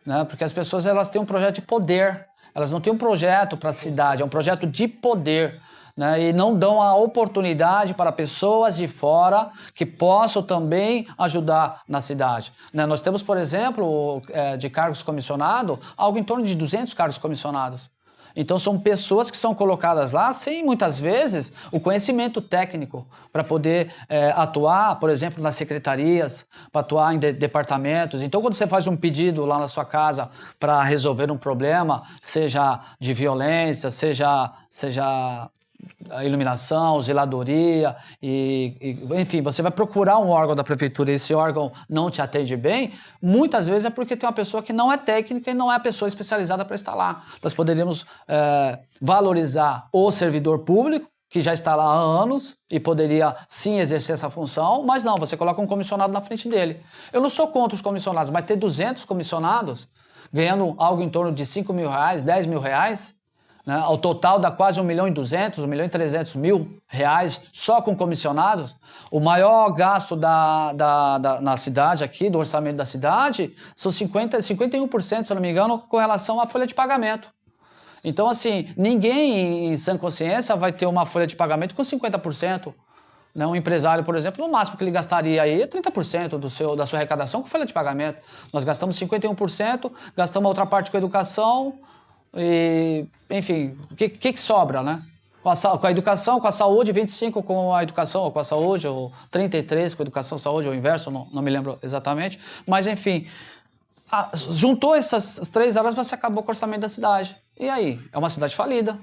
Né, porque as pessoas elas têm um projeto de poder, elas não têm um projeto para a cidade, é um projeto de poder. Né, e não dão a oportunidade para pessoas de fora que possam também ajudar na cidade. Né, nós temos, por exemplo, de cargos comissionados, algo em torno de 200 cargos comissionados. Então são pessoas que são colocadas lá sem, muitas vezes, o conhecimento técnico para poder atuar, por exemplo, nas secretarias, para atuar em departamentos. Então quando você faz um pedido lá na sua casa para resolver um problema, seja de violência, seja a iluminação, zeladoria, enfim, você vai procurar um órgão da prefeitura e esse órgão não te atende bem, muitas vezes é porque tem uma pessoa que não é técnica e não é a pessoa especializada para estar lá. Nós poderíamos valorizar o servidor público, que já está lá há anos e poderia sim exercer essa função, mas não, você coloca um comissionado na frente dele. Eu não sou contra os comissionados, mas ter 200 comissionados ganhando algo em torno de 5 mil reais, 10 mil reais, né? Ao total dá quase 1.200.000, 1.300.000 só com comissionados. O maior gasto na cidade aqui, do orçamento da cidade, são 51%, se eu não me engano, com relação à folha de pagamento. Então, assim, ninguém em sã consciência vai ter uma folha de pagamento com 50%. Né? Um empresário, por exemplo, no máximo que ele gastaria aí é 30% da sua arrecadação com folha de pagamento. Nós gastamos 51%, gastamos a outra parte com a educação. E, enfim, o que sobra, né? Com a educação, com a saúde, 25 com a educação ou com a saúde, ou 33 com a educação, saúde, ou o inverso, não me lembro exatamente. Mas, enfim, juntou essas 3 áreas, você acabou com o orçamento da cidade. E aí? É uma cidade falida.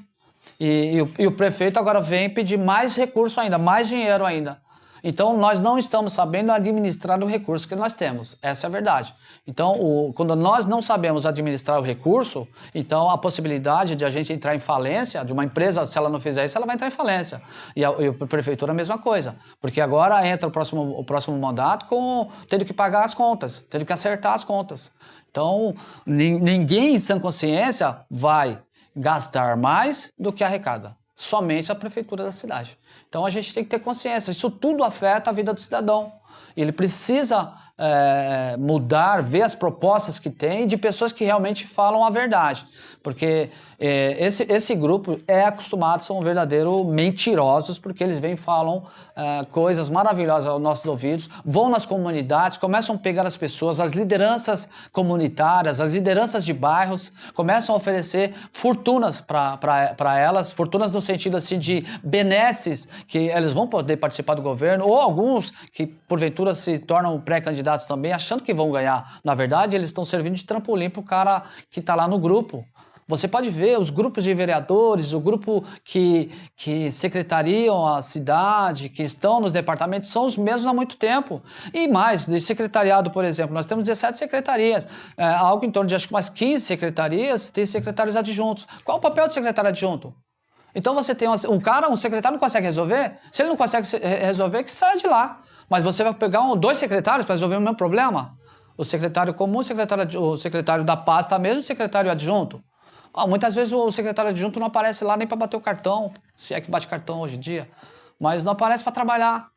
E o prefeito agora vem pedir mais recurso ainda, mais dinheiro ainda. Então, nós não estamos sabendo administrar o recurso que nós temos. Essa é a verdade. Então, quando nós não sabemos administrar o recurso, então a possibilidade de a gente entrar em falência, de uma empresa, se ela não fizer isso, ela vai entrar em falência. E a prefeitura a mesma coisa. Porque agora entra o próximo mandato tendo que pagar as contas, tendo que acertar as contas. Então, ninguém em sã consciência vai gastar mais do que arrecada. Somente a prefeitura da cidade. Então a gente tem que ter consciência, isso tudo afeta a vida do cidadão. Ele precisa mudar, ver as propostas que tem de pessoas que realmente falam a verdade. Porque esse grupo é acostumado, são verdadeiros mentirosos, porque eles vêm e falam coisas maravilhosas aos nossos ouvidos, vão nas comunidades, começam a pegar as pessoas, as lideranças comunitárias, as lideranças de bairros, começam a oferecer fortunas para elas, fortunas no sentido assim de benesses, que eles vão poder participar do governo, ou alguns que porventura se tornam pré-candidatos também, achando que vão ganhar. Na verdade, eles estão servindo de trampolim para o cara que está lá no grupo. Você pode ver os grupos de vereadores, o grupo que secretariam a cidade, que estão nos departamentos, são os mesmos há muito tempo. E mais, de secretariado, por exemplo, nós temos 17 secretarias, algo em torno de acho que umas 15 secretarias, tem secretários adjuntos. Qual o papel do secretário adjunto? Então você tem um secretário não consegue resolver? Se ele não consegue resolver, que saia de lá. Mas você vai pegar 2 secretários para resolver o mesmo problema? O secretário comum, o secretário da pasta mesmo, o secretário adjunto. Muitas vezes o secretário adjunto não aparece lá nem para bater o cartão, se é que bate cartão hoje em dia, mas não aparece para trabalhar,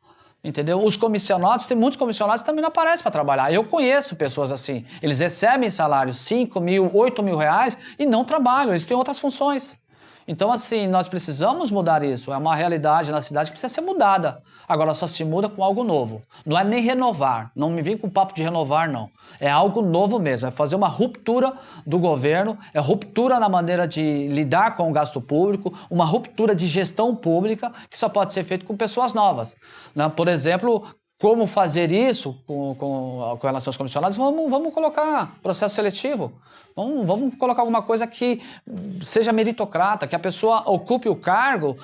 entendeu? Os comissionados, tem muitos comissionados que também não aparecem para trabalhar. Eu conheço pessoas assim, eles recebem salários 5 mil, 8 mil reais e não trabalham, eles têm outras funções. Então, assim, nós precisamos mudar isso. É uma realidade na cidade que precisa ser mudada. Agora, só se muda com algo novo. Não é nem renovar. Não me vem com o papo de renovar, não. É algo novo mesmo. É fazer uma ruptura do governo, é ruptura na maneira de lidar com o gasto público, uma ruptura de gestão pública que só pode ser feito com pessoas novas, né? Por exemplo, como fazer isso com relação aos comissionados? Vamos colocar processo seletivo. Vamos colocar alguma coisa que seja meritocrata, que a pessoa ocupe o cargo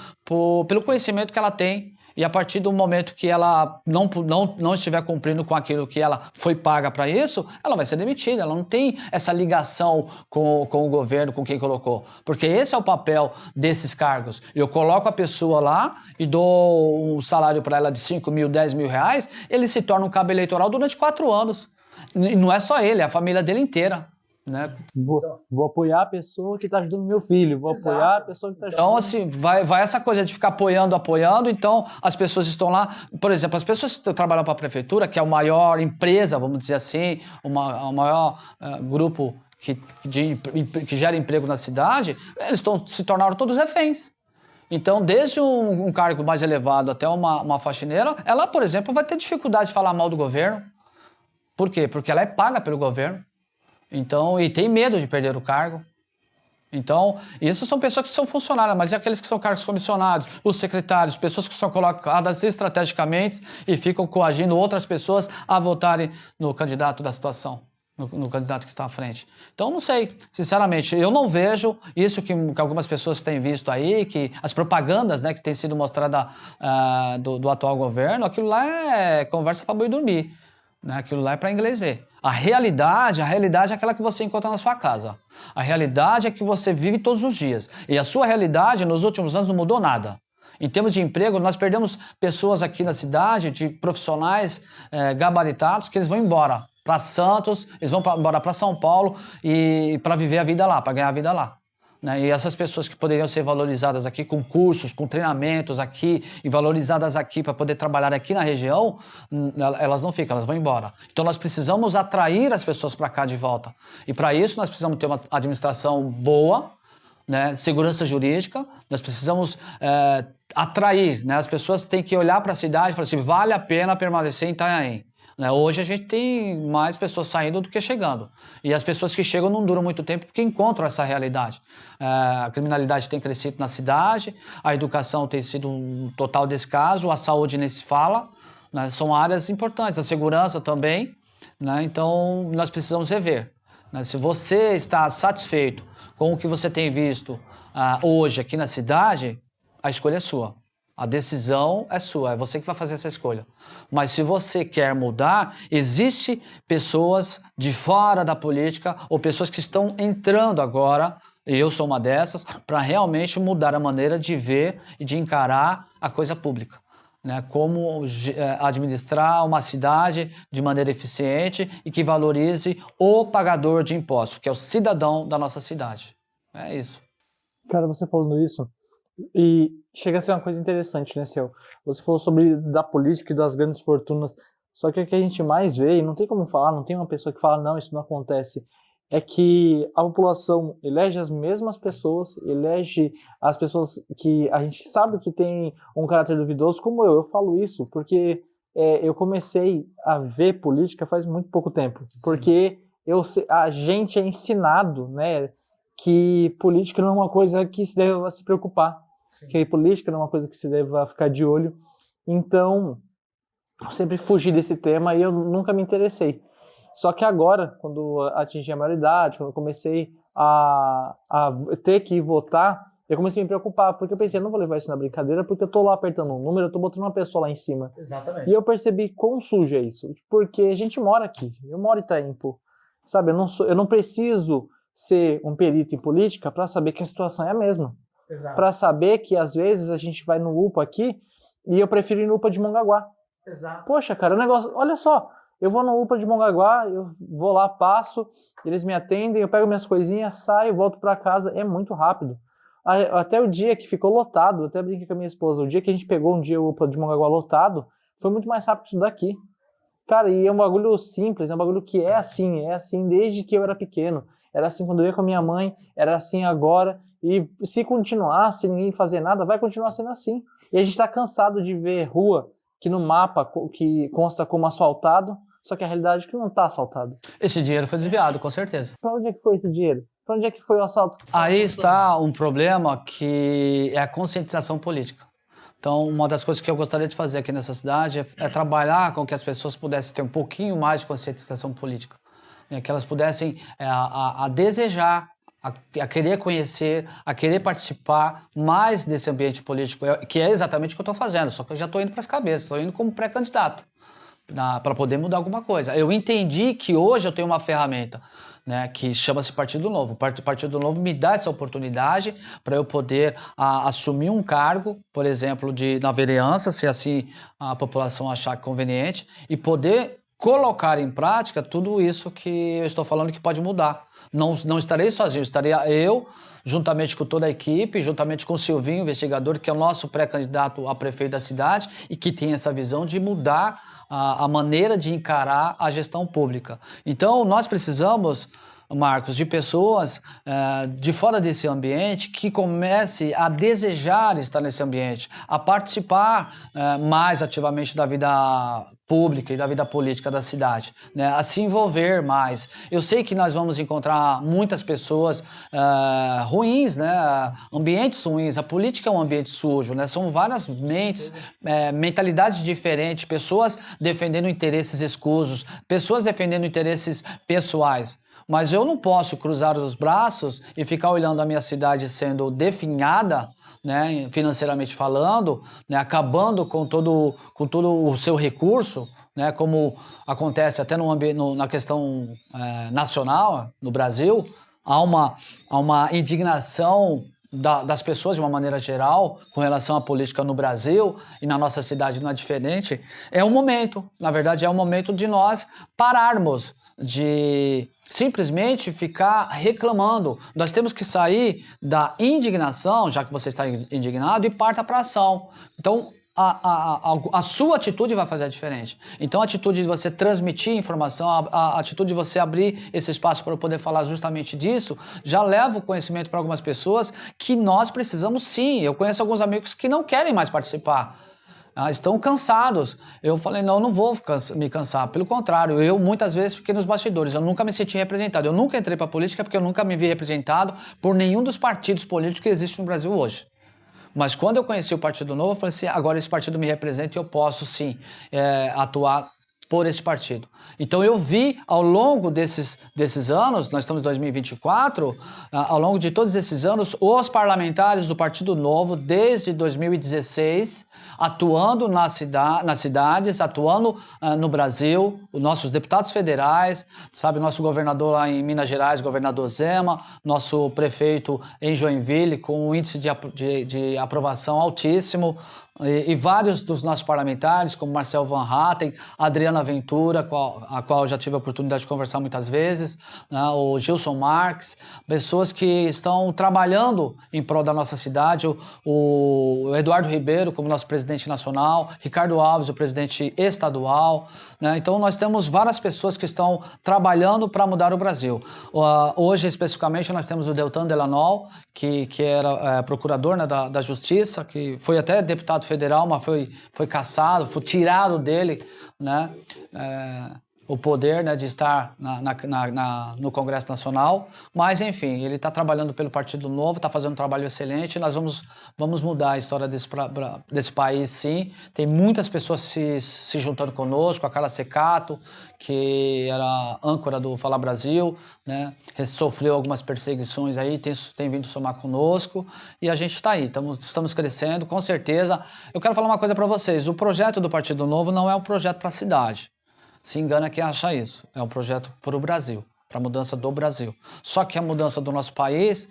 pelo conhecimento que ela tem. E a partir do momento que ela não estiver cumprindo com aquilo que ela foi paga para isso, ela vai ser demitida. Ela não tem essa ligação com o governo, com quem colocou. Porque esse é o papel desses cargos. Eu coloco a pessoa lá e dou um salário para ela de 5 mil, 10 mil reais, ele se torna um cabo eleitoral durante 4 anos. E não é só ele, é a família dele inteira. Né? Vou apoiar a pessoa que está ajudando meu filho, vou apoiar a pessoa que está ajudando... Então, assim, vai essa coisa de ficar apoiando, então as pessoas estão lá, por exemplo, as pessoas que trabalham para a prefeitura, que é a maior empresa, vamos dizer assim, o maior grupo que gera emprego na cidade, eles se tornaram todos reféns. Então, desde um cargo mais elevado até uma faxineira, ela, por exemplo, vai ter dificuldade de falar mal do governo. Por quê? Porque ela é paga pelo governo. Então, e tem medo de perder o cargo. Então, isso são pessoas que são funcionárias, mas e aqueles que são cargos comissionados, os secretários, pessoas que são colocadas estrategicamente e ficam coagindo outras pessoas a votarem no candidato da situação, no candidato que está à frente. Então, não sei, sinceramente, eu não vejo isso que algumas pessoas têm visto aí, que as propagandas, né, que têm sido mostradas do atual governo, aquilo lá é conversa para boi dormir. Né? Aquilo lá é para inglês ver. A realidade é aquela que você encontra na sua casa. A realidade é que você vive todos os dias. E a sua realidade, nos últimos anos, não mudou nada. Em termos de emprego, nós perdemos pessoas aqui na cidade, de profissionais gabaritados, que eles vão embora para Santos, eles vão embora para São Paulo e para viver a vida lá, para ganhar a vida lá. Né? E essas pessoas que poderiam ser valorizadas aqui com cursos, com treinamentos aqui e valorizadas aqui para poder trabalhar aqui na região, elas não ficam, elas vão embora. Então nós precisamos atrair as pessoas para cá de volta. E para isso nós precisamos ter uma administração boa, né? Segurança jurídica, nós precisamos atrair, né? As pessoas têm que olhar para a cidade e falar assim, vale a pena permanecer em Itanhaém. Hoje a gente tem mais pessoas saindo do que chegando. E as pessoas que chegam não duram muito tempo porque encontram essa realidade. A criminalidade tem crescido na cidade, a educação tem sido um total descaso, a saúde nem se fala, né? São áreas importantes, a segurança também. Né? Então nós precisamos rever. Né? Se você está satisfeito com o que você tem visto hoje aqui na cidade, a escolha é sua. A decisão é sua, é você que vai fazer essa escolha. Mas se você quer mudar, existe pessoas de fora da política ou pessoas que estão entrando agora, e eu sou uma dessas, para realmente mudar a maneira de ver e de encarar a coisa pública. Né? Como administrar uma cidade de maneira eficiente e que valorize o pagador de impostos, que é o cidadão da nossa cidade. É isso. Cara, você falando isso, e chega a ser uma coisa interessante, né, Ciel? Você falou sobre da política e das grandes fortunas, só que o que a gente mais vê, e não tem como falar, não tem uma pessoa que fala, não, isso não acontece, é que a população elege as mesmas pessoas, elege as pessoas que a gente sabe que tem um caráter duvidoso, como eu falo isso, porque eu comecei a ver política faz muito pouco tempo, sim, porque a gente é ensinado, né, que política não é uma coisa que se deve se preocupar, sim, que política não é uma coisa que se deve ficar de olho. Então, eu sempre fugi desse tema e eu nunca me interessei. Só que agora, quando atingi a maioridade, quando eu comecei a ter que votar, eu comecei a me preocupar, porque eu pensei, eu não vou levar isso na brincadeira, porque eu tô lá apertando um número, eu tô botando uma pessoa lá em cima. Exatamente. E eu percebi quão sujo é isso, porque a gente mora aqui, eu moro em Itaim, pô. Sabe, eu não preciso ser um perito em política para saber que a situação é a mesma. Para saber que às vezes a gente vai no UPA aqui e eu prefiro ir no UPA de Mongaguá. Exato. Poxa, cara, o negócio, olha só, eu vou no UPA de Mongaguá, eu vou lá, passo, eles me atendem, eu pego minhas coisinhas, saio, volto para casa, é muito rápido. Até o dia que ficou lotado, até brinquei com a minha esposa, o dia que a gente pegou um dia o UPA de Mongaguá lotado, foi muito mais rápido que daqui. Cara, e é um bagulho simples, é um bagulho que é assim desde que eu era pequeno. Era assim quando eu ia com a minha mãe, era assim agora. E se continuar, se ninguém fazer nada, vai continuar sendo assim. E a gente está cansado de ver rua que no mapa que consta como asfaltado, só que a realidade é que não está asfaltado. Esse dinheiro foi desviado, com certeza. Para onde é que foi esse dinheiro? Para onde é que foi o assalto? Aí está um problema que é a conscientização política. Então, uma das coisas que eu gostaria de fazer aqui nessa cidade é trabalhar com que as pessoas pudessem ter um pouquinho mais de conscientização política. Né? Que elas pudessem a desejar, a querer conhecer, a querer participar mais desse ambiente político, que é exatamente o que eu estou fazendo, só que eu já estou indo para as cabeças, estou indo como pré-candidato para poder mudar alguma coisa. Eu entendi que hoje eu tenho uma ferramenta, né, que chama-se Partido Novo. O Partido Novo me dá essa oportunidade para eu poder assumir um cargo, por exemplo, na vereança, se assim a população achar conveniente, e poder colocar em prática tudo isso que eu estou falando que pode mudar. Não estarei sozinho, estaria eu, juntamente com toda a equipe, juntamente com o Silvinho, investigador, que é o nosso pré-candidato a prefeito da cidade e que tem essa visão de mudar a maneira de encarar a gestão pública. Então, nós precisamos, Marcos, de pessoas de fora desse ambiente que comece a desejar estar nesse ambiente, a participar mais ativamente da vida pública e da vida política da cidade, né? A se envolver mais. Eu sei que nós vamos encontrar muitas pessoas ruins, né? Ambientes ruins. A política é um ambiente sujo, né? São várias mentes, mentalidades diferentes, pessoas defendendo interesses escusos, pessoas defendendo interesses pessoais. Mas eu não posso cruzar os braços e ficar olhando a minha cidade sendo definhada, né, financeiramente falando, né, acabando com todo o seu recurso, né, como acontece até na questão nacional, no Brasil. Há uma indignação das pessoas de uma maneira geral com relação à política no Brasil, e na nossa cidade não é diferente. Na verdade é o momento de nós pararmos de simplesmente ficar reclamando. Nós temos que sair da indignação, já que você está indignado, e parta para a ação. Então, a sua atitude vai fazer a diferença. Então, a atitude de você transmitir informação, a atitude de você abrir esse espaço para eu poder falar justamente disso, já leva o conhecimento para algumas pessoas que nós precisamos sim. Eu conheço alguns amigos que não querem mais participar. Estão cansados. Eu falei, não vou me cansar. Pelo contrário, eu muitas vezes fiquei nos bastidores. Eu nunca me senti representado. Eu nunca entrei para a política porque eu nunca me vi representado por nenhum dos partidos políticos que existem no Brasil hoje. Mas quando eu conheci o Partido Novo, eu falei assim, agora esse partido me representa e eu posso sim atuar por esse partido. Então eu vi ao longo desses anos, nós estamos em 2024, ao longo de todos esses anos, os parlamentares do Partido Novo, desde 2016, atuando nas cidades, atuando no Brasil, os nossos deputados federais, sabe, nosso governador lá em Minas Gerais, governador Zema, nosso prefeito em Joinville, com um índice de aprovação altíssimo, e vários dos nossos parlamentares, como Marcel Van Hatten, Adriana Ventura, a qual eu já tive a oportunidade de conversar muitas vezes, né, o Gilson Marques, pessoas que estão trabalhando em prol da nossa cidade, o Eduardo Ribeiro, como nosso presidente nacional, Ricardo Alves, o presidente estadual, né, então nós temos várias pessoas que estão trabalhando para mudar o Brasil. Hoje, especificamente, nós temos o Deltan Delanol, que era procurador, né, da Justiça, que foi até deputado federal, mas foi cassado, foi tirado dele, né, o poder, né, de estar no Congresso Nacional, mas enfim, ele está trabalhando pelo Partido Novo, está fazendo um trabalho excelente, nós vamos mudar a história desse país, sim. Tem muitas pessoas se juntando conosco, a Carla Secato, que era âncora do Fala Brasil, né, sofreu algumas perseguições aí, tem vindo somar conosco, e a gente está aí, estamos crescendo, com certeza. Eu quero falar uma coisa para vocês, o projeto do Partido Novo não é um projeto para a cidade. Se engana quem acha isso. É um projeto para o Brasil, para a mudança do Brasil. Só que a mudança do nosso país,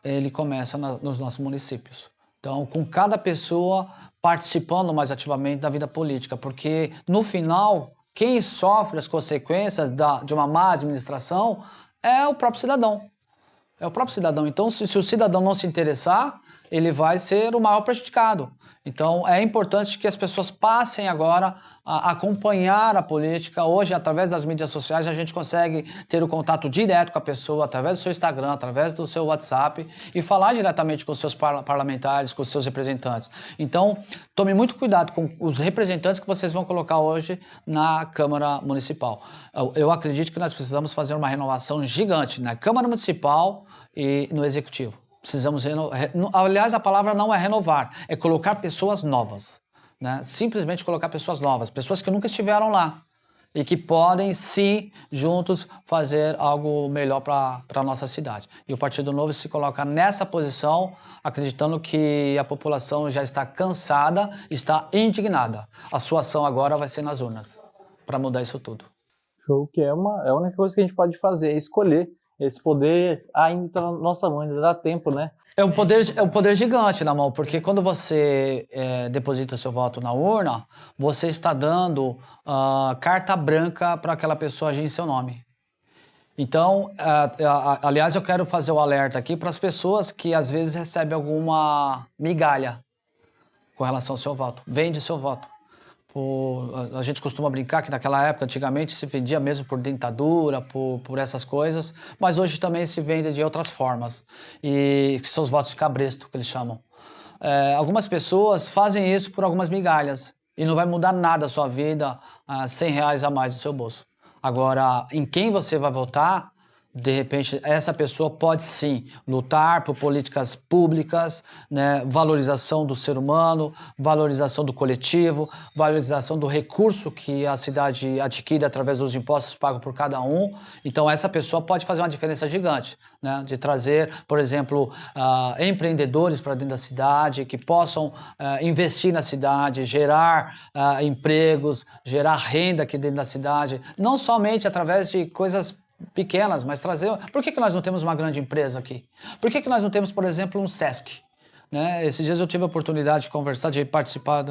ele começa nos nossos municípios. Então, com cada pessoa participando mais ativamente da vida política, porque no final, quem sofre as consequências de uma má administração é o próprio cidadão. É o próprio cidadão. Então, se o cidadão não se interessar, ele vai ser o maior prejudicado. Então, é importante que as pessoas passem agora a acompanhar a política. Hoje, através das mídias sociais, a gente consegue ter o contato direto com a pessoa, através do seu Instagram, através do seu WhatsApp, e falar diretamente com os seus parlamentares, com os seus representantes. Então, tome muito cuidado com os representantes que vocês vão colocar hoje na Câmara Municipal. Eu acredito que nós precisamos fazer uma renovação gigante na Câmara Municipal e no Executivo. Precisamos aliás, a palavra não é renovar, é colocar pessoas novas, né? Simplesmente colocar pessoas novas, pessoas que nunca estiveram lá e que podem, sim, juntos fazer algo melhor para a nossa cidade. E o Partido Novo se coloca nessa posição, acreditando que a população já está cansada, está indignada. A sua ação agora vai ser nas urnas, para mudar isso tudo. Show, que é a única coisa que a gente pode fazer, é escolher. Esse poder ainda está na nossa mão, ainda dá tempo, né? É um poder gigante na mão, porque quando você deposita seu voto na urna, você está dando carta branca para aquela pessoa agir em seu nome. Então, aliás, eu quero fazer o alerta aqui para as pessoas que às vezes recebem alguma migalha com relação ao seu voto. Vende seu voto. A gente costuma brincar que naquela época, antigamente, se vendia mesmo por dentadura, por essas coisas, mas hoje também se vende de outras formas, e que são os votos de cabresto, que eles chamam. Algumas pessoas fazem isso por algumas migalhas, e não vai mudar nada a sua vida, R$100 a mais no seu bolso. Agora, em quem você vai votar, de repente, essa pessoa pode sim lutar por políticas públicas, né, valorização do ser humano, valorização do coletivo, valorização do recurso que a cidade adquire através dos impostos pagos por cada um. Então, essa pessoa pode fazer uma diferença gigante, né, de trazer, por exemplo, empreendedores para dentro da cidade, que possam investir na cidade, gerar empregos, gerar renda aqui dentro da cidade, não somente através de coisas pequenas, mas trazer... Por que nós não temos uma grande empresa aqui? Por que nós não temos, por exemplo, um Sesc? Né? Esses dias eu tive a oportunidade de conversar, de participar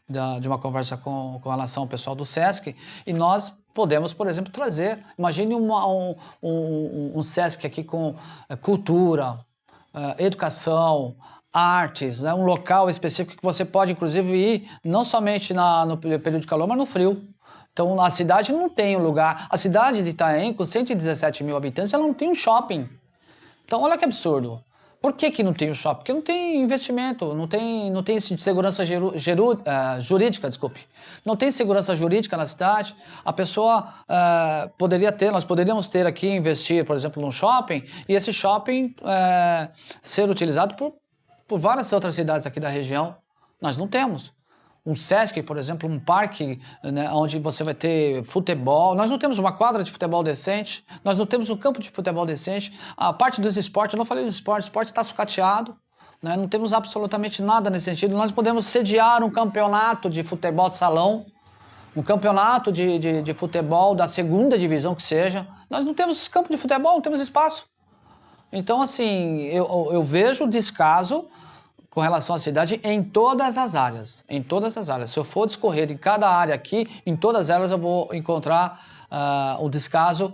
de uma conversa com relação ao pessoal do Sesc, e nós podemos, por exemplo, trazer... Imagine um Sesc aqui com cultura, educação, artes, né? Um local específico que você pode, inclusive, ir não somente no período de calor, mas no frio. Então, a cidade não tem um lugar... A cidade de Itaém, com 117 mil habitantes, ela não tem um shopping. Então, olha que absurdo. Por que não tem um shopping? Porque não tem investimento, não tem segurança jurídica, desculpe. Não tem segurança jurídica na cidade. A pessoa nós poderíamos ter aqui, investir, por exemplo, num shopping, e esse shopping ser utilizado por várias outras cidades aqui da região. Nós não temos. Um Sesc, por exemplo, um parque, né, onde você vai ter futebol. Nós não temos uma quadra de futebol decente, nós não temos um campo de futebol decente. A parte dos esportes, eu não falei do esporte, o esporte está sucateado, né, não temos absolutamente nada nesse sentido. Nós podemos sediar um campeonato de futebol de salão, um campeonato de futebol da segunda divisão que seja. Nós não temos campo de futebol, não temos espaço. Então, assim, eu vejo descaso com relação à cidade em todas as áreas, Se eu for discorrer em cada área aqui, em todas elas eu vou encontrar o descaso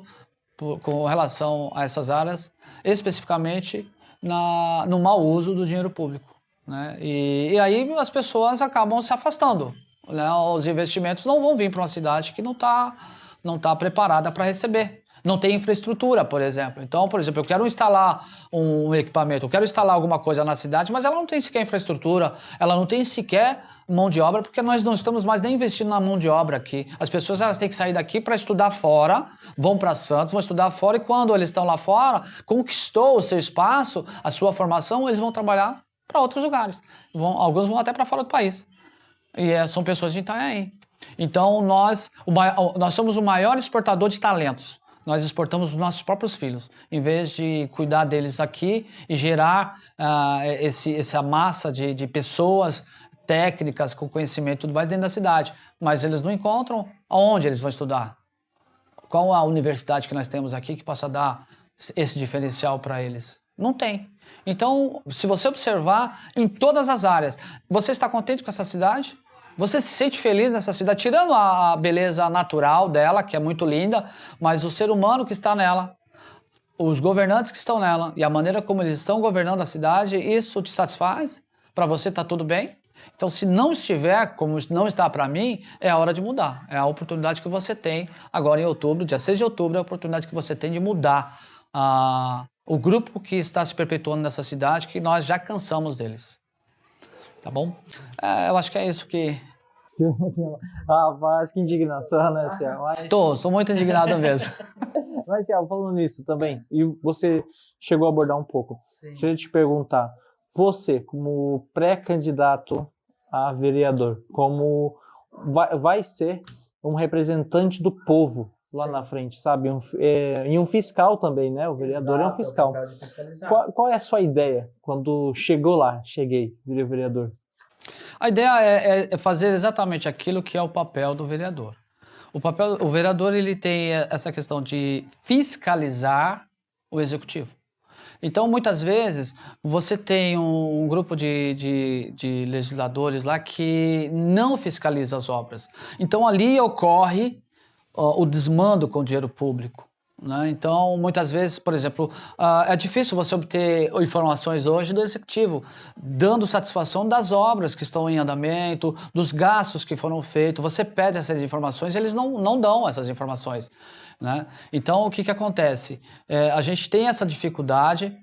com relação a essas áreas, especificamente no mau uso do dinheiro público, né? E aí as pessoas acabam se afastando, né? Os investimentos não vão vir para uma cidade que não tá preparada para receber. Não tem infraestrutura, por exemplo. Então, por exemplo, eu quero instalar um equipamento, eu quero instalar alguma coisa na cidade, mas ela não tem sequer infraestrutura, ela não tem sequer mão de obra, porque nós não estamos mais nem investindo na mão de obra aqui. As pessoas elas têm que sair daqui para estudar fora, vão para Santos, vão estudar fora, e quando eles estão lá fora, conquistou o seu espaço, a sua formação, eles vão trabalhar para outros lugares. Alguns vão até para fora do país. E são pessoas de Itaém. Então, nós somos o maior exportador de talentos. Nós exportamos os nossos próprios filhos, em vez de cuidar deles aqui e gerar essa massa de pessoas técnicas com conhecimento e tudo mais dentro da cidade. Mas eles não encontram aonde eles vão estudar. Qual a universidade que nós temos aqui que possa dar esse diferencial para eles? Não tem. Então, se você observar em todas as áreas, você está contente com essa cidade? Você se sente feliz nessa cidade, tirando a beleza natural dela, que é muito linda, mas o ser humano que está nela. os governantes que estão nela e a maneira como eles estão governando a cidade, isso te satisfaz? Para você está tudo bem? Então, se não estiver como não está para mim, é a hora de mudar. É a oportunidade que você tem agora em outubro, dia 6 de outubro, é a oportunidade que você tem de mudar o grupo que está se perpetuando nessa cidade, que nós já cansamos deles. Tá bom? Eu acho que é isso que... Rapaz, que indignação, né, Ciel? Sou muito indignado mesmo. Mas, Ciel, falando nisso também, e você chegou a abordar um pouco. Sim. Deixa eu te perguntar, você, como pré-candidato a vereador, como vai ser um representante do povo lá Sim. na frente, sabe? E um fiscal também, né? O vereador é um fiscal. É o papel de fiscalizar. Qual é a sua ideia quando virei vereador? A ideia é fazer exatamente aquilo que é o papel do vereador. O vereador ele tem essa questão de fiscalizar o executivo. Então, muitas vezes, você tem um grupo de legisladores lá que não fiscaliza as obras. Então, ali ocorre o desmando com o dinheiro público. Né? Então, muitas vezes, por exemplo, é difícil você obter informações hoje do executivo, dando satisfação das obras que estão em andamento, dos gastos que foram feitos. Você pede essas informações, eles não dão essas informações. Né? Então, o que acontece? A gente tem essa dificuldade.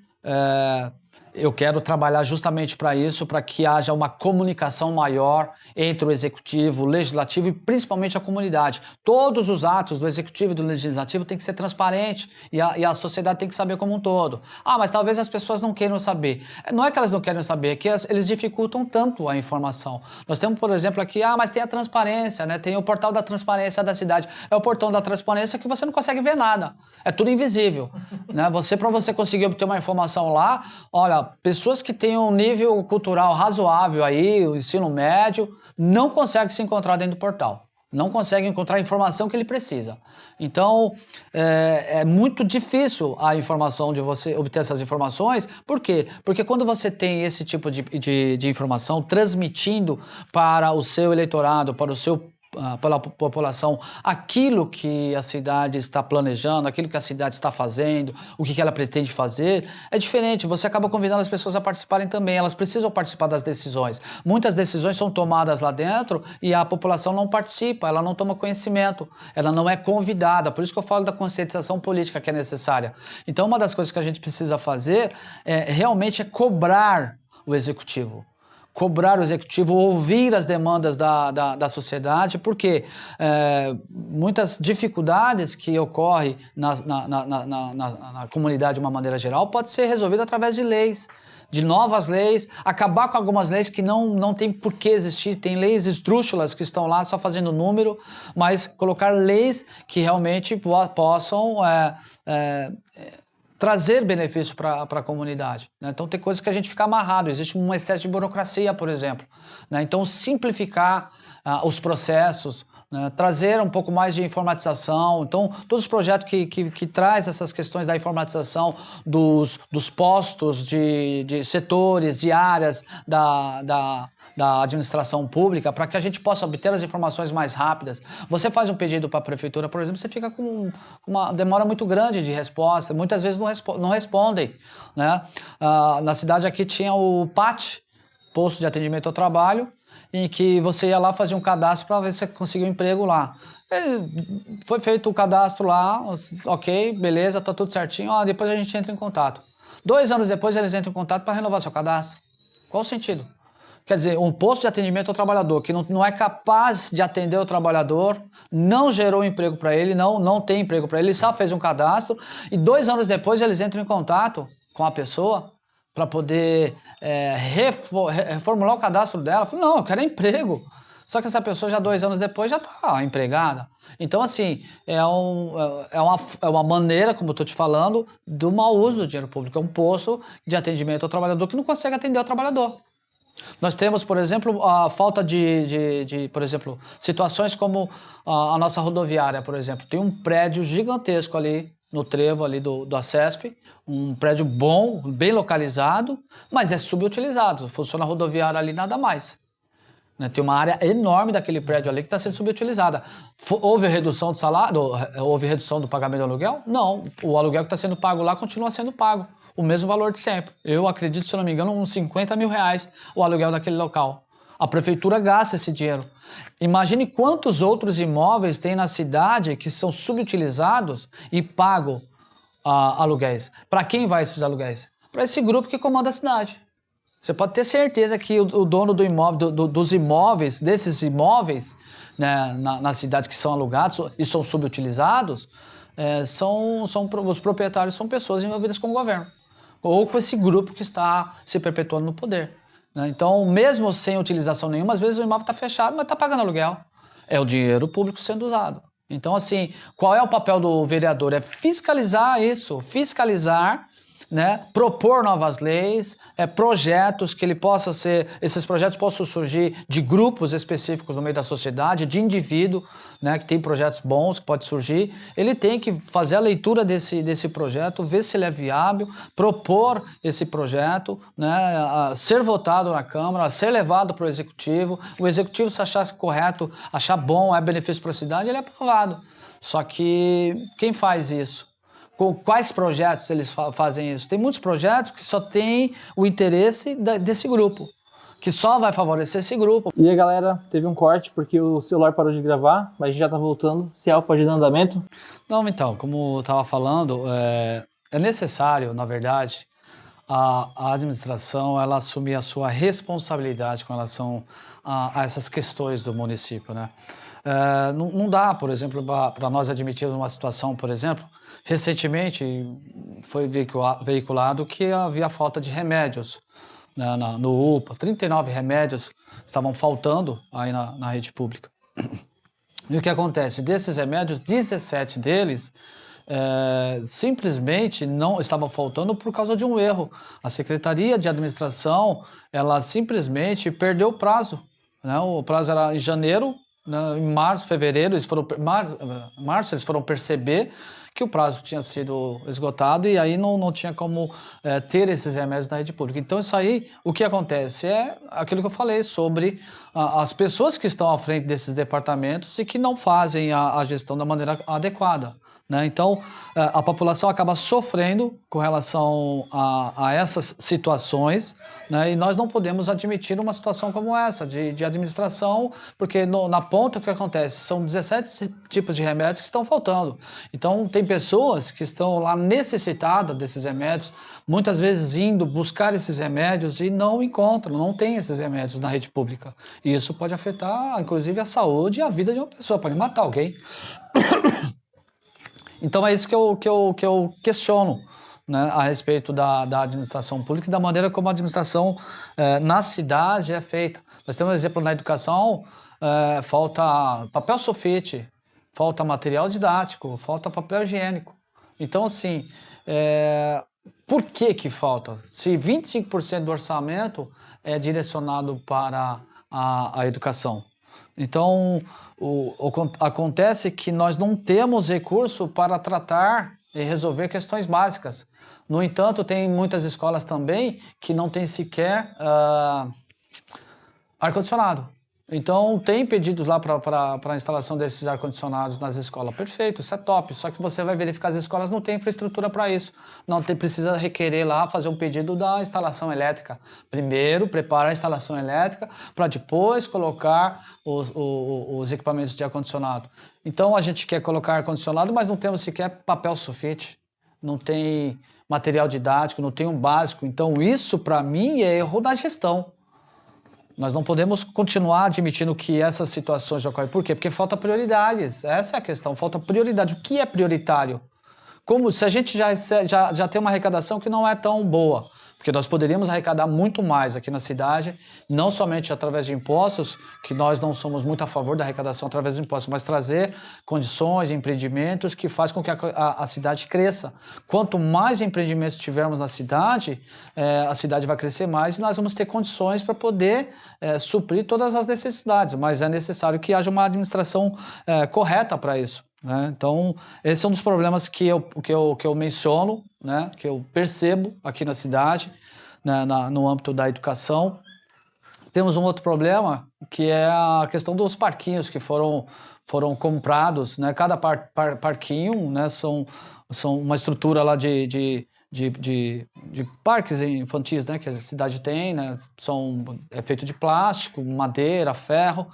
Eu quero trabalhar justamente para isso, para que haja uma comunicação maior entre o executivo, o legislativo e principalmente a comunidade. Todos os atos do executivo e do legislativo têm que ser transparentes e a sociedade tem que saber como um todo. Mas talvez as pessoas não queiram saber. Não é que elas não querem saber, é que eles dificultam tanto a informação. Nós temos, por exemplo, aqui, mas tem a transparência, né? Tem o portal da transparência da cidade. É o portão da transparência que você não consegue ver nada. É tudo invisível. Né? Para você conseguir obter uma informação lá, olha, pessoas que têm um nível cultural razoável aí, o ensino médio, não conseguem se encontrar dentro do portal. Não conseguem encontrar a informação que ele precisa. Então, é muito difícil a informação de você obter essas informações. Por quê? Porque quando você tem esse tipo de informação transmitindo para o seu eleitorado, pela população, aquilo que a cidade está planejando, aquilo que a cidade está fazendo, o que ela pretende fazer, é diferente. Você acaba convidando as pessoas a participarem também. Elas precisam participar das decisões. Muitas decisões são tomadas lá dentro e a população não participa, ela não toma conhecimento, ela não é convidada. Por isso que eu falo da conscientização política que é necessária. Então, uma das coisas que a gente precisa fazer realmente é cobrar o executivo. Cobrar o executivo, ouvir as demandas da sociedade, porque muitas dificuldades que ocorrem na comunidade de uma maneira geral pode ser resolvida através de leis, de novas leis, acabar com algumas leis que não tem por que existir, tem leis esdrúxulas que estão lá só fazendo número, mas colocar leis que realmente possam trazer benefício para a comunidade. Né? Então, tem coisas que a gente fica amarrado. Existe um excesso de burocracia, por exemplo. Né? Então, simplificar os processos, né? Trazer um pouco mais de informatização. Então, todos os projetos que traz essas questões da informatização dos postos, de setores, de áreas da administração pública, para que a gente possa obter as informações mais rápidas. Você faz um pedido para a prefeitura, por exemplo, você fica com uma demora muito grande de resposta, muitas vezes não respondem. Né? Na cidade aqui tinha o PAT, Posto de Atendimento ao Trabalho, em que você ia lá fazer um cadastro para ver se você conseguiu um emprego lá. Foi feito o cadastro lá, ok, beleza, tá tudo certinho, depois a gente entra em contato. 2 anos depois eles entram em contato para renovar seu cadastro. Qual o sentido? Quer dizer, um posto de atendimento ao trabalhador que não é capaz de atender o trabalhador, não gerou emprego para ele, não tem emprego para ele, só fez um cadastro e 2 anos depois eles entram em contato com a pessoa para poder reformular o cadastro dela. Fala, não, eu quero emprego. Só que essa pessoa já 2 anos depois já está empregada. Então, assim, é uma maneira, como eu estou te falando, do mau uso do dinheiro público. É um posto de atendimento ao trabalhador que não consegue atender o trabalhador. Nós temos, por exemplo, a falta por exemplo, situações como a nossa rodoviária, por exemplo. Tem um prédio gigantesco ali no trevo ali do ACESP, um prédio bom, bem localizado, mas é subutilizado. Funciona a rodoviária ali nada mais. né? Tem uma área enorme daquele prédio ali que está sendo subutilizada. Houve redução do salário? Houve redução do pagamento do aluguel? Não. O aluguel que está sendo pago lá continua sendo pago. O mesmo valor de sempre. Eu acredito, se eu não me engano, uns 50 mil reais o aluguel daquele local. A prefeitura gasta esse dinheiro. Imagine quantos outros imóveis tem na cidade que são subutilizados e pagam aluguéis. Para quem vai esses aluguéis? Para esse grupo que comanda a cidade. Você pode ter certeza que o dono do imóvel, dos imóveis, desses imóveis, né, na cidade que são alugados e são subutilizados, os proprietários são pessoas envolvidas com o governo ou com esse grupo que está se perpetuando no poder, né? Então, mesmo sem utilização nenhuma, às vezes o imóvel está fechado, mas está pagando aluguel. É o dinheiro público sendo usado. Então, assim, qual é o papel do vereador? É fiscalizar isso, fiscalizar, né, propor novas leis, projetos que esses projetos possam surgir de grupos específicos no meio da sociedade, de indivíduo, né, que tem projetos bons que pode surgir. Ele tem que fazer a leitura desse projeto, ver se ele é viável, propor esse projeto, né, ser votado na Câmara, ser levado para o Executivo. O Executivo, se achar correto, achar bom, é benefício para a cidade, ele é aprovado. Só que quem faz isso? Com quais projetos eles fazem isso? Tem muitos projetos que só tem o interesse desse grupo, que só vai favorecer esse grupo. E aí, galera, teve um corte porque o celular parou de gravar, mas a gente já tá voltando. Se algo pode dar andamento? Não, então, como eu estava falando, é necessário, na verdade, a administração ela assumir a sua responsabilidade com relação a essas questões do município, né? Não dá, por exemplo, para nós admitirmos uma situação, por exemplo, recentemente foi veiculado que havia falta de remédios, né, no UPA. 39 remédios estavam faltando aí na rede pública. E o que acontece? Desses remédios, 17 deles simplesmente não estavam faltando por causa de um erro. A Secretaria de Administração, ela simplesmente perdeu o prazo, né? O prazo era em janeiro, né? Em março, fevereiro, março eles foram perceber que o prazo tinha sido esgotado e aí não tinha como ter esses remédios na rede pública. Então isso aí, o que acontece é aquilo que eu falei sobre as pessoas que estão à frente desses departamentos e que não fazem a gestão da maneira adequada, né? Então a população acaba sofrendo com relação a essas situações, né? E nós não podemos admitir uma situação como essa de administração, porque na ponta o que acontece? São 17 tipos de remédios que estão faltando. Então tem pessoas que estão lá necessitadas desses remédios, muitas vezes indo buscar esses remédios e não encontram, não tem esses remédios na rede pública. E isso pode afetar, inclusive, a saúde e a vida de uma pessoa, pode matar alguém. Então é isso que eu questiono, né, a respeito da administração pública e da maneira como a administração na cidade é feita. Nós temos um exemplo na educação, falta papel sulfite, falta material didático, falta papel higiênico. Então, assim, por que falta? Se 25% do orçamento é direcionado para a educação. Então, acontece que nós não temos recurso para tratar e resolver questões básicas. No entanto, tem muitas escolas também que não tem sequer ar-condicionado. Então, tem pedidos lá para a instalação desses ar-condicionados nas escolas. Perfeito, isso é top. Só que você vai verificar as escolas não têm infraestrutura para isso. Precisa requerer lá, fazer um pedido da instalação elétrica. Primeiro, prepara a instalação elétrica para depois colocar os equipamentos de ar-condicionado. Então, a gente quer colocar ar-condicionado, mas não temos sequer papel sulfite. Não tem material didático, não tem um básico. Então, isso, para mim, é erro da gestão. Nós não podemos continuar admitindo que essas situações ocorrem. Por quê? Porque falta prioridades. Essa é a questão, falta prioridade. O que é prioritário? Como se a gente já tem uma arrecadação que não é tão boa, porque nós poderíamos arrecadar muito mais aqui na cidade, não somente através de impostos, que nós não somos muito a favor da arrecadação através de impostos, mas trazer condições, empreendimentos que fazem com que a cidade cresça. Quanto mais empreendimentos tivermos na cidade, a cidade vai crescer mais e nós vamos ter condições para poder suprir todas as necessidades, mas é necessário que haja uma administração correta para isso, né? Então, esse é um dos problemas que eu menciono, né, que eu percebo aqui na cidade, né, no âmbito da educação, temos um outro problema, que é a questão dos parquinhos que foram comprados, né? Cada parquinho, né, são uma estrutura lá de parques infantis, né, que a cidade tem, né? É feito de plástico, madeira, ferro.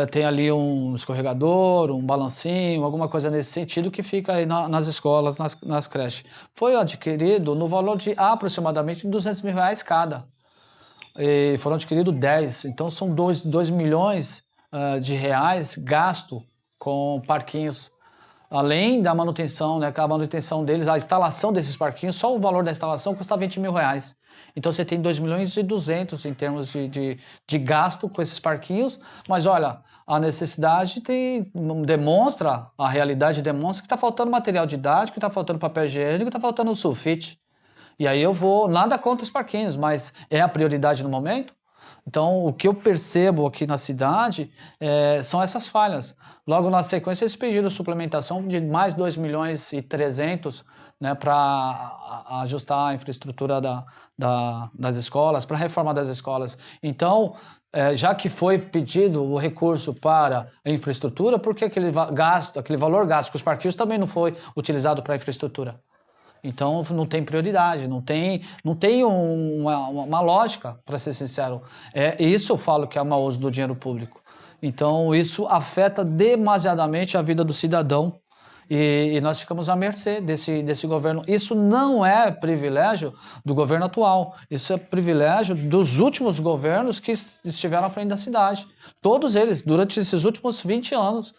Tem ali um escorregador, um balancinho, alguma coisa nesse sentido que fica aí nas escolas, nas creches. Foi adquirido no valor de aproximadamente R$200 mil cada. E foram adquiridos 10, então são 2 milhões de reais gasto com parquinhos. Além da manutenção, né, a manutenção deles, a instalação desses parquinhos, só o valor da instalação custa R$20 mil. Então você tem 2 milhões e 200 em termos de gasto com esses parquinhos, mas olha, a necessidade demonstra, a realidade demonstra que está faltando material didático, está faltando papel higiênico, está faltando sulfite. E aí nada contra os parquinhos, mas é a prioridade no momento? Então, o que eu percebo aqui na cidade são essas falhas. Logo na sequência, eles pediram suplementação de mais 2 milhões e 300, né, para ajustar a infraestrutura das escolas, para a reforma das escolas. Então, já que foi pedido o recurso para a infraestrutura, por que aquele valor gasto com os parquinhos também não foi utilizado para a infraestrutura? Então não tem prioridade, não tem uma lógica, para ser sincero. Isso eu falo que é o mau uso do dinheiro público. Então isso afeta demasiadamente a vida do cidadão e nós ficamos à mercê desse governo. Isso não é privilégio do governo atual, isso é privilégio dos últimos governos que estiveram à frente da cidade. Todos eles, durante esses últimos 20 anos.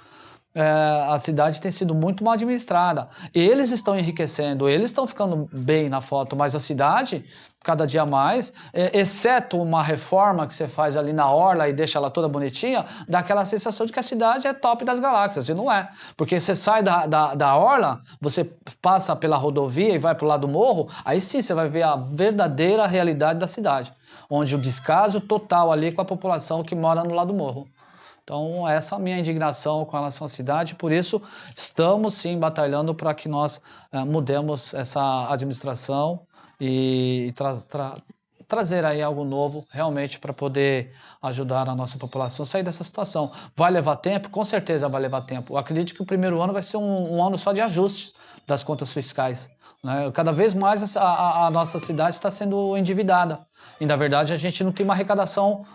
A cidade tem sido muito mal administrada. Eles estão enriquecendo, eles estão ficando bem na foto, mas a cidade, cada dia mais, exceto uma reforma que você faz ali na orla e deixa ela toda bonitinha, dá aquela sensação de que a cidade é top das galáxias, e não é. Porque você sai da orla, você passa pela rodovia e vai para o lado do morro, aí sim você vai ver a verdadeira realidade da cidade, onde o descaso total ali com a população que mora no lado do morro. Então, essa é a minha indignação com relação à cidade, por isso estamos sim batalhando para que nós mudemos essa administração e trazer aí algo novo realmente para poder ajudar a nossa população a sair dessa situação. Vai levar tempo? Com certeza vai levar tempo. Eu acredito que o primeiro ano vai ser um ano só de ajustes das contas fiscais, né? Cada vez mais a nossa cidade está sendo endividada e, na verdade, a gente não tem uma arrecadação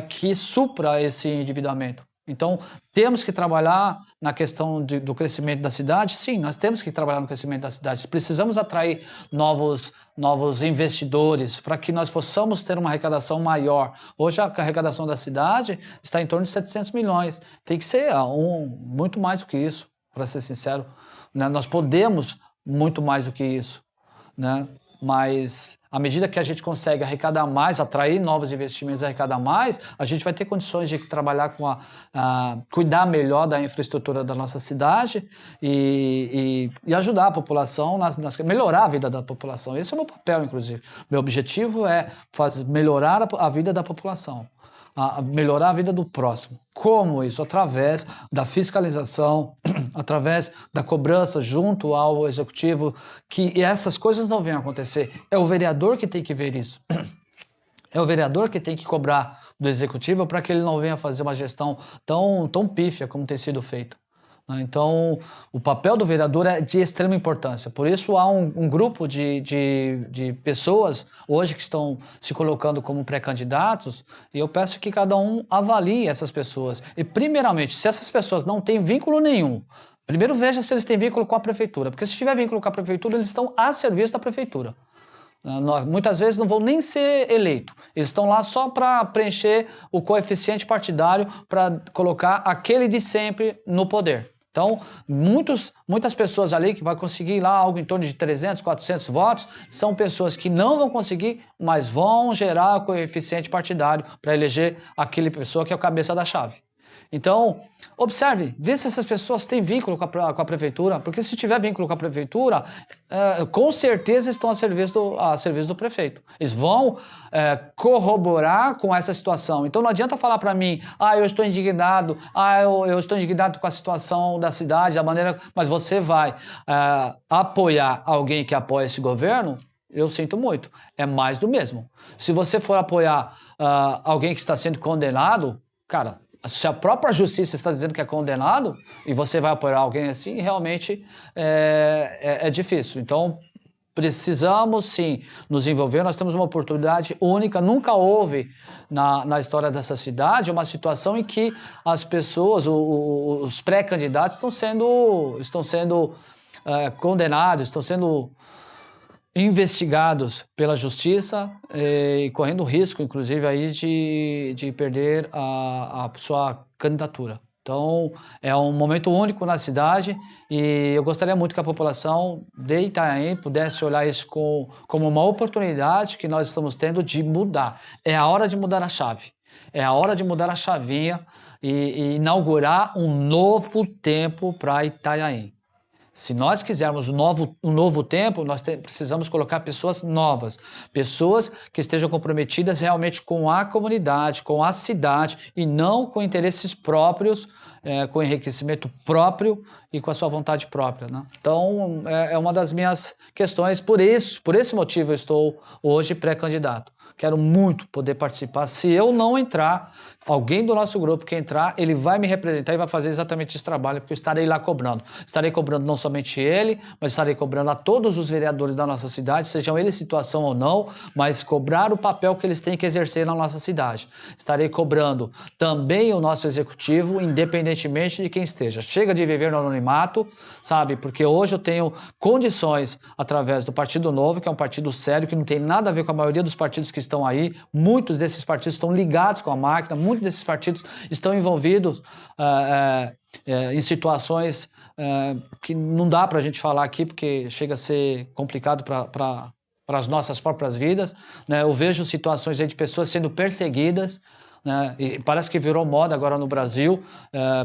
que supra esse endividamento. Então, temos que trabalhar na questão do crescimento da cidade? Sim, nós temos que trabalhar no crescimento da cidade. Precisamos atrair novos investidores para que nós possamos ter uma arrecadação maior. Hoje, a arrecadação da cidade está em torno de 700 milhões. Tem que ser muito mais do que isso, para ser sincero, né? Nós podemos muito mais do que isso, né? Mas à medida que a gente consegue arrecadar mais, atrair novos investimentos, arrecadar mais, a gente vai ter condições de trabalhar cuidar melhor da infraestrutura da nossa cidade e ajudar a população, melhorar a vida da população. Esse é o meu papel, inclusive. Meu objetivo é melhorar a vida da população, melhorar a vida do próximo. Como isso? Através da fiscalização, através da cobrança junto ao executivo, que essas coisas não venham a acontecer. É o vereador que tem que ver isso. É o vereador que tem que cobrar do executivo para que ele não venha fazer uma gestão tão pífia como tem sido feita. Então, o papel do vereador é de extrema importância. Por isso, há um grupo de pessoas hoje que estão se colocando como pré-candidatos, e eu peço que cada um avalie essas pessoas. E, primeiramente, se essas pessoas não têm vínculo nenhum, primeiro veja se eles têm vínculo com a prefeitura, porque se tiver vínculo com a prefeitura, eles estão a serviço da prefeitura. Muitas vezes não vão nem ser eleitos, eles estão lá só para preencher o coeficiente partidário, para colocar aquele de sempre no poder. Então, muitas pessoas ali que vão conseguir lá algo em torno de 300, 400 votos, são pessoas que não vão conseguir, mas vão gerar o coeficiente partidário para eleger aquele pessoa que é o cabeça da chave. Então, observe, vê se essas pessoas têm vínculo com a prefeitura, porque se tiver vínculo com a prefeitura, com certeza estão a serviço do prefeito. Eles vão corroborar com essa situação. Então não adianta falar para mim, eu estou indignado, eu estou indignado com a situação da cidade, da maneira, mas você vai apoiar alguém que apoia esse governo, eu sinto muito, é mais do mesmo. Se você for apoiar alguém que está sendo condenado, cara, se a própria justiça está dizendo que é condenado e você vai apoiar alguém assim, realmente é difícil. Então, precisamos sim nos envolver, nós temos uma oportunidade única, nunca houve na história dessa cidade uma situação em que as pessoas, os pré-candidatos estão sendo condenados, estão sendo investigados pela justiça e correndo risco, inclusive, aí de perder a sua candidatura. Então, é um momento único na cidade e eu gostaria muito que a população de Itanhaém pudesse olhar isso como uma oportunidade que nós estamos tendo de mudar. É a hora de mudar a chave. É a hora de mudar a chavinha e inaugurar um novo tempo para Itanhaém. Se nós quisermos um novo tempo, nós precisamos colocar pessoas novas, pessoas que estejam comprometidas realmente com a comunidade, com a cidade e não com interesses próprios, com enriquecimento próprio e com a sua vontade própria, né? Então, é uma das minhas questões, por esse motivo eu estou hoje pré-candidato. Quero muito poder participar. Se eu não entrar, alguém do nosso grupo que entrar, ele vai me representar e vai fazer exatamente esse trabalho, porque eu estarei lá cobrando. Estarei cobrando não somente ele, mas estarei cobrando a todos os vereadores da nossa cidade, sejam eles em situação ou não, mas cobrar o papel que eles têm que exercer na nossa cidade. Estarei cobrando também o nosso executivo, independentemente de quem esteja. Chega de viver no anonimato, sabe? Porque hoje eu tenho condições, através do Partido Novo, que é um partido sério, que não tem nada a ver com a maioria dos partidos que estão aí. Muitos desses partidos estão ligados com a máquina, muitos desses partidos estão envolvidos em situações que não dá para a gente falar aqui, porque chega a ser complicado para as nossas próprias vidas, né? Eu vejo situações aí de pessoas sendo perseguidas, né? E parece que virou moda agora no Brasil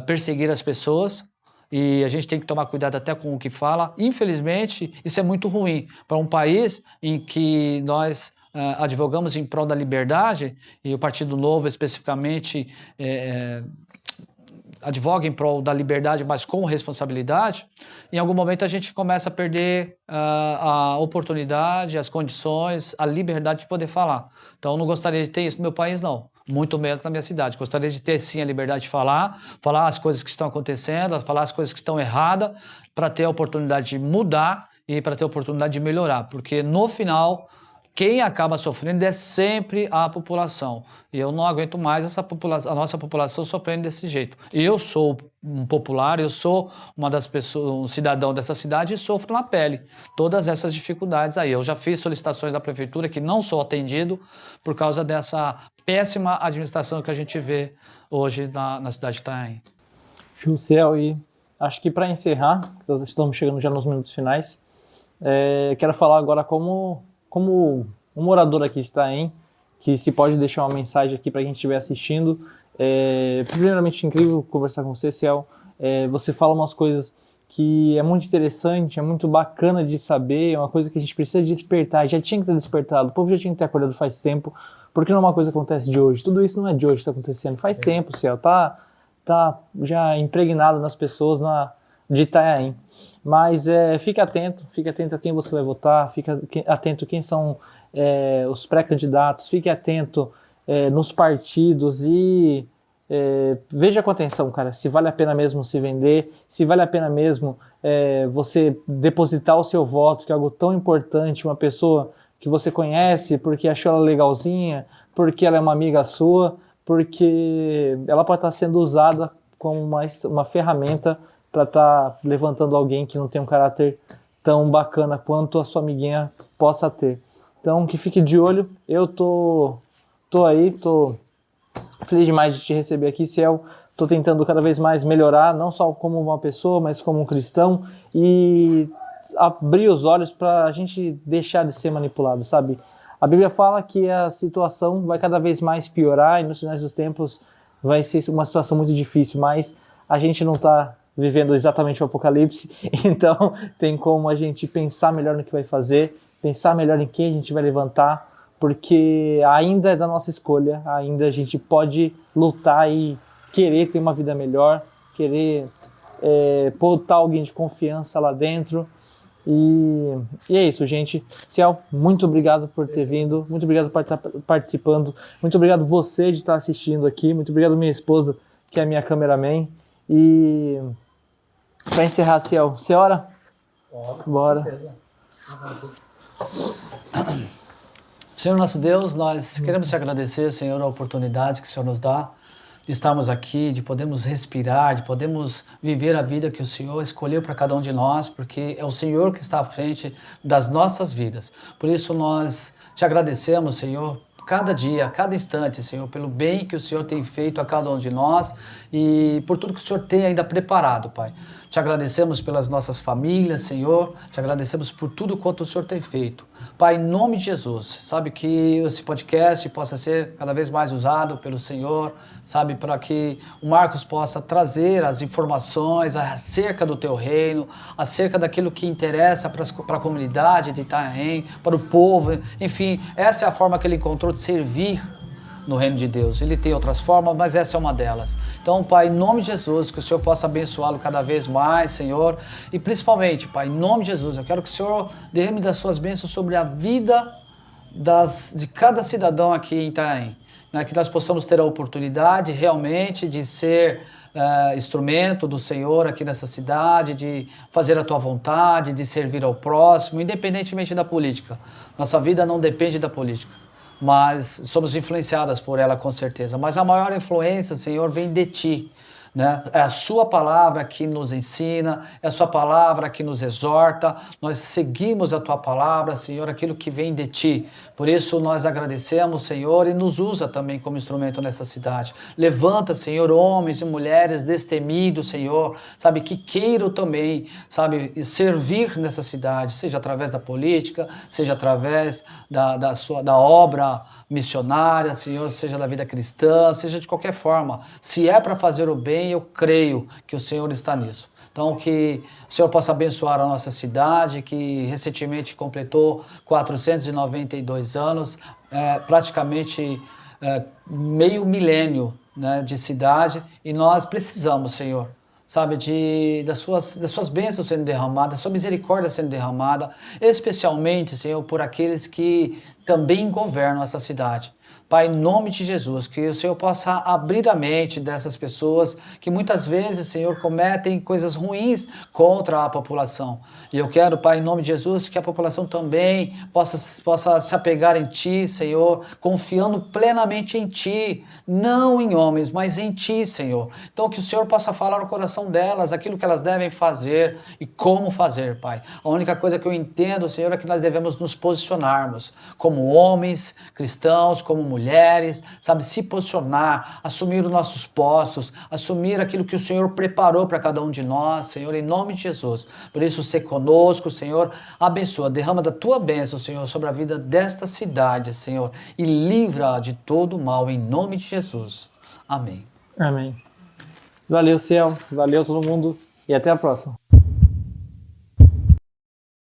perseguir as pessoas. E a gente tem que tomar cuidado até com o que fala. Infelizmente, isso é muito ruim para um país em que nós advogamos em prol da liberdade, e o Partido Novo especificamente advoga em prol da liberdade, mas com responsabilidade. Em algum momento a gente começa a perder a oportunidade, as condições, a liberdade de poder falar. Então eu não gostaria de ter isso no meu país, não. Muito menos na minha cidade. Gostaria de ter sim a liberdade de falar as coisas que estão acontecendo, falar as coisas que estão erradas, para ter a oportunidade de mudar e para ter a oportunidade de melhorar. Porque no final, quem acaba sofrendo é sempre a população. E eu não aguento mais a nossa população sofrendo desse jeito. Eu sou um popular, eu sou uma das pessoas, um cidadão dessa cidade e sofro na pele todas essas dificuldades aí. Eu já fiz solicitações da prefeitura que não sou atendido por causa dessa péssima administração que a gente vê hoje na cidade de Itanhaém. Juscel, e acho que para encerrar, estamos chegando já nos minutos finais, quero falar agora como um morador aqui de Itanhaém, que se pode deixar uma mensagem aqui para quem estiver assistindo. Primeiramente, incrível conversar com você, Ciel. Você fala umas coisas que é muito interessante, é muito bacana de saber, é uma coisa que a gente precisa despertar, já tinha que ter despertado, o povo já tinha que ter acordado faz tempo, porque não é uma coisa que acontece de hoje, tudo isso não é de hoje que está acontecendo, faz tempo, Ciel, tá já impregnado nas pessoas de Itanhaém. Mas fique atento a quem você vai votar, fique atento a quem são os pré-candidatos, fique atento nos partidos e veja com atenção, cara, se vale a pena mesmo se vender, se vale a pena mesmo você depositar o seu voto, que é algo tão importante, uma pessoa que você conhece porque achou ela legalzinha, porque ela é uma amiga sua, porque ela pode estar sendo usada como uma ferramenta para estar levantando alguém que não tem um caráter tão bacana quanto a sua amiguinha possa ter. Então, que fique de olho. Eu tô feliz demais de te receber aqui, Ciel. Tô tentando cada vez mais melhorar, não só como uma pessoa, mas como um cristão, e abrir os olhos para a gente deixar de ser manipulado, sabe? A Bíblia fala que a situação vai cada vez mais piorar e nos finais dos tempos vai ser uma situação muito difícil, mas a gente não está vivendo exatamente o apocalipse, então tem como a gente pensar melhor no que vai fazer, pensar melhor em quem a gente vai levantar, porque ainda é da nossa escolha, ainda a gente pode lutar e querer ter uma vida melhor, querer botar alguém de confiança lá dentro, E é isso, gente. Ciel, muito obrigado por ter vindo, muito obrigado por estar participando, muito obrigado você de estar assistindo aqui, muito obrigado minha esposa, que é a minha cameraman. E para encerrar, Ciel, você ora? Bora. Senhor nosso Deus, nós queremos te agradecer, Senhor, a oportunidade que o Senhor nos dá de estarmos aqui, de podermos respirar, de podermos viver a vida que o Senhor escolheu para cada um de nós, porque é o Senhor que está à frente das nossas vidas. Por isso nós te agradecemos, Senhor, cada dia, cada instante, Senhor, pelo bem que o Senhor tem feito a cada um de nós e por tudo que o Senhor tem ainda preparado, Pai. Te agradecemos pelas nossas famílias, Senhor, te agradecemos por tudo quanto o Senhor tem feito. Pai, em nome de Jesus, sabe, que esse podcast possa ser cada vez mais usado pelo Senhor, sabe, para que o Marcos possa trazer as informações acerca do teu reino, acerca daquilo que interessa para a comunidade de Itanhaém, para o povo, enfim, essa é a forma que ele encontrou de servir no reino de Deus. Ele tem outras formas, mas essa é uma delas. Então, Pai, em nome de Jesus, que o Senhor possa abençoá-lo cada vez mais, Senhor, e principalmente, Pai, em nome de Jesus, eu quero que o Senhor derrame das suas bênçãos sobre a vida de cada cidadão aqui em Itanhaém, né? Que nós possamos ter a oportunidade realmente de ser instrumento do Senhor aqui nessa cidade, de fazer a tua vontade, de servir ao próximo, independentemente da política. Nossa vida não depende da política, mas somos influenciadas por ela com certeza. Mas a maior influência, Senhor, vem de Ti, né? É a sua palavra que nos ensina, é a sua palavra que nos exorta, nós seguimos a tua palavra, Senhor, aquilo que vem de ti. Por isso nós agradecemos, Senhor, e nos usa também como instrumento nessa cidade. Levanta, Senhor, homens e mulheres destemidos, Senhor, sabe, que queiram também, sabe, servir nessa cidade, seja através da política, seja através da obra missionária, Senhor, seja da vida cristã, seja de qualquer forma. Se é para fazer o bem, eu creio que o Senhor está nisso. Então, que o Senhor possa abençoar a nossa cidade, que recentemente completou 492 anos, praticamente meio milênio, né, de cidade, e nós precisamos, Senhor, sabe, das suas bênçãos sendo derramadas, da sua misericórdia sendo derramada, especialmente, Senhor, por aqueles que também governam essa cidade. Pai, em nome de Jesus, que o Senhor possa abrir a mente dessas pessoas que muitas vezes, Senhor, cometem coisas ruins contra a população. E eu quero, Pai, em nome de Jesus, que a população também possa se apegar em Ti, Senhor, confiando plenamente em Ti, não em homens, mas em Ti, Senhor. Então, que o Senhor possa falar no coração delas aquilo que elas devem fazer e como fazer, Pai. A única coisa que eu entendo, Senhor, é que nós devemos nos posicionarmos como homens cristãos, como mulheres, sabe, se posicionar, assumir os nossos postos, assumir aquilo que o Senhor preparou para cada um de nós, Senhor, em nome de Jesus. Por isso, ser conosco, Senhor, abençoa, derrama da Tua bênção, Senhor, sobre a vida desta cidade, Senhor, e livra de todo o mal, em nome de Jesus. Amém. Amém. Valeu, Ciel, valeu todo mundo, e até a próxima.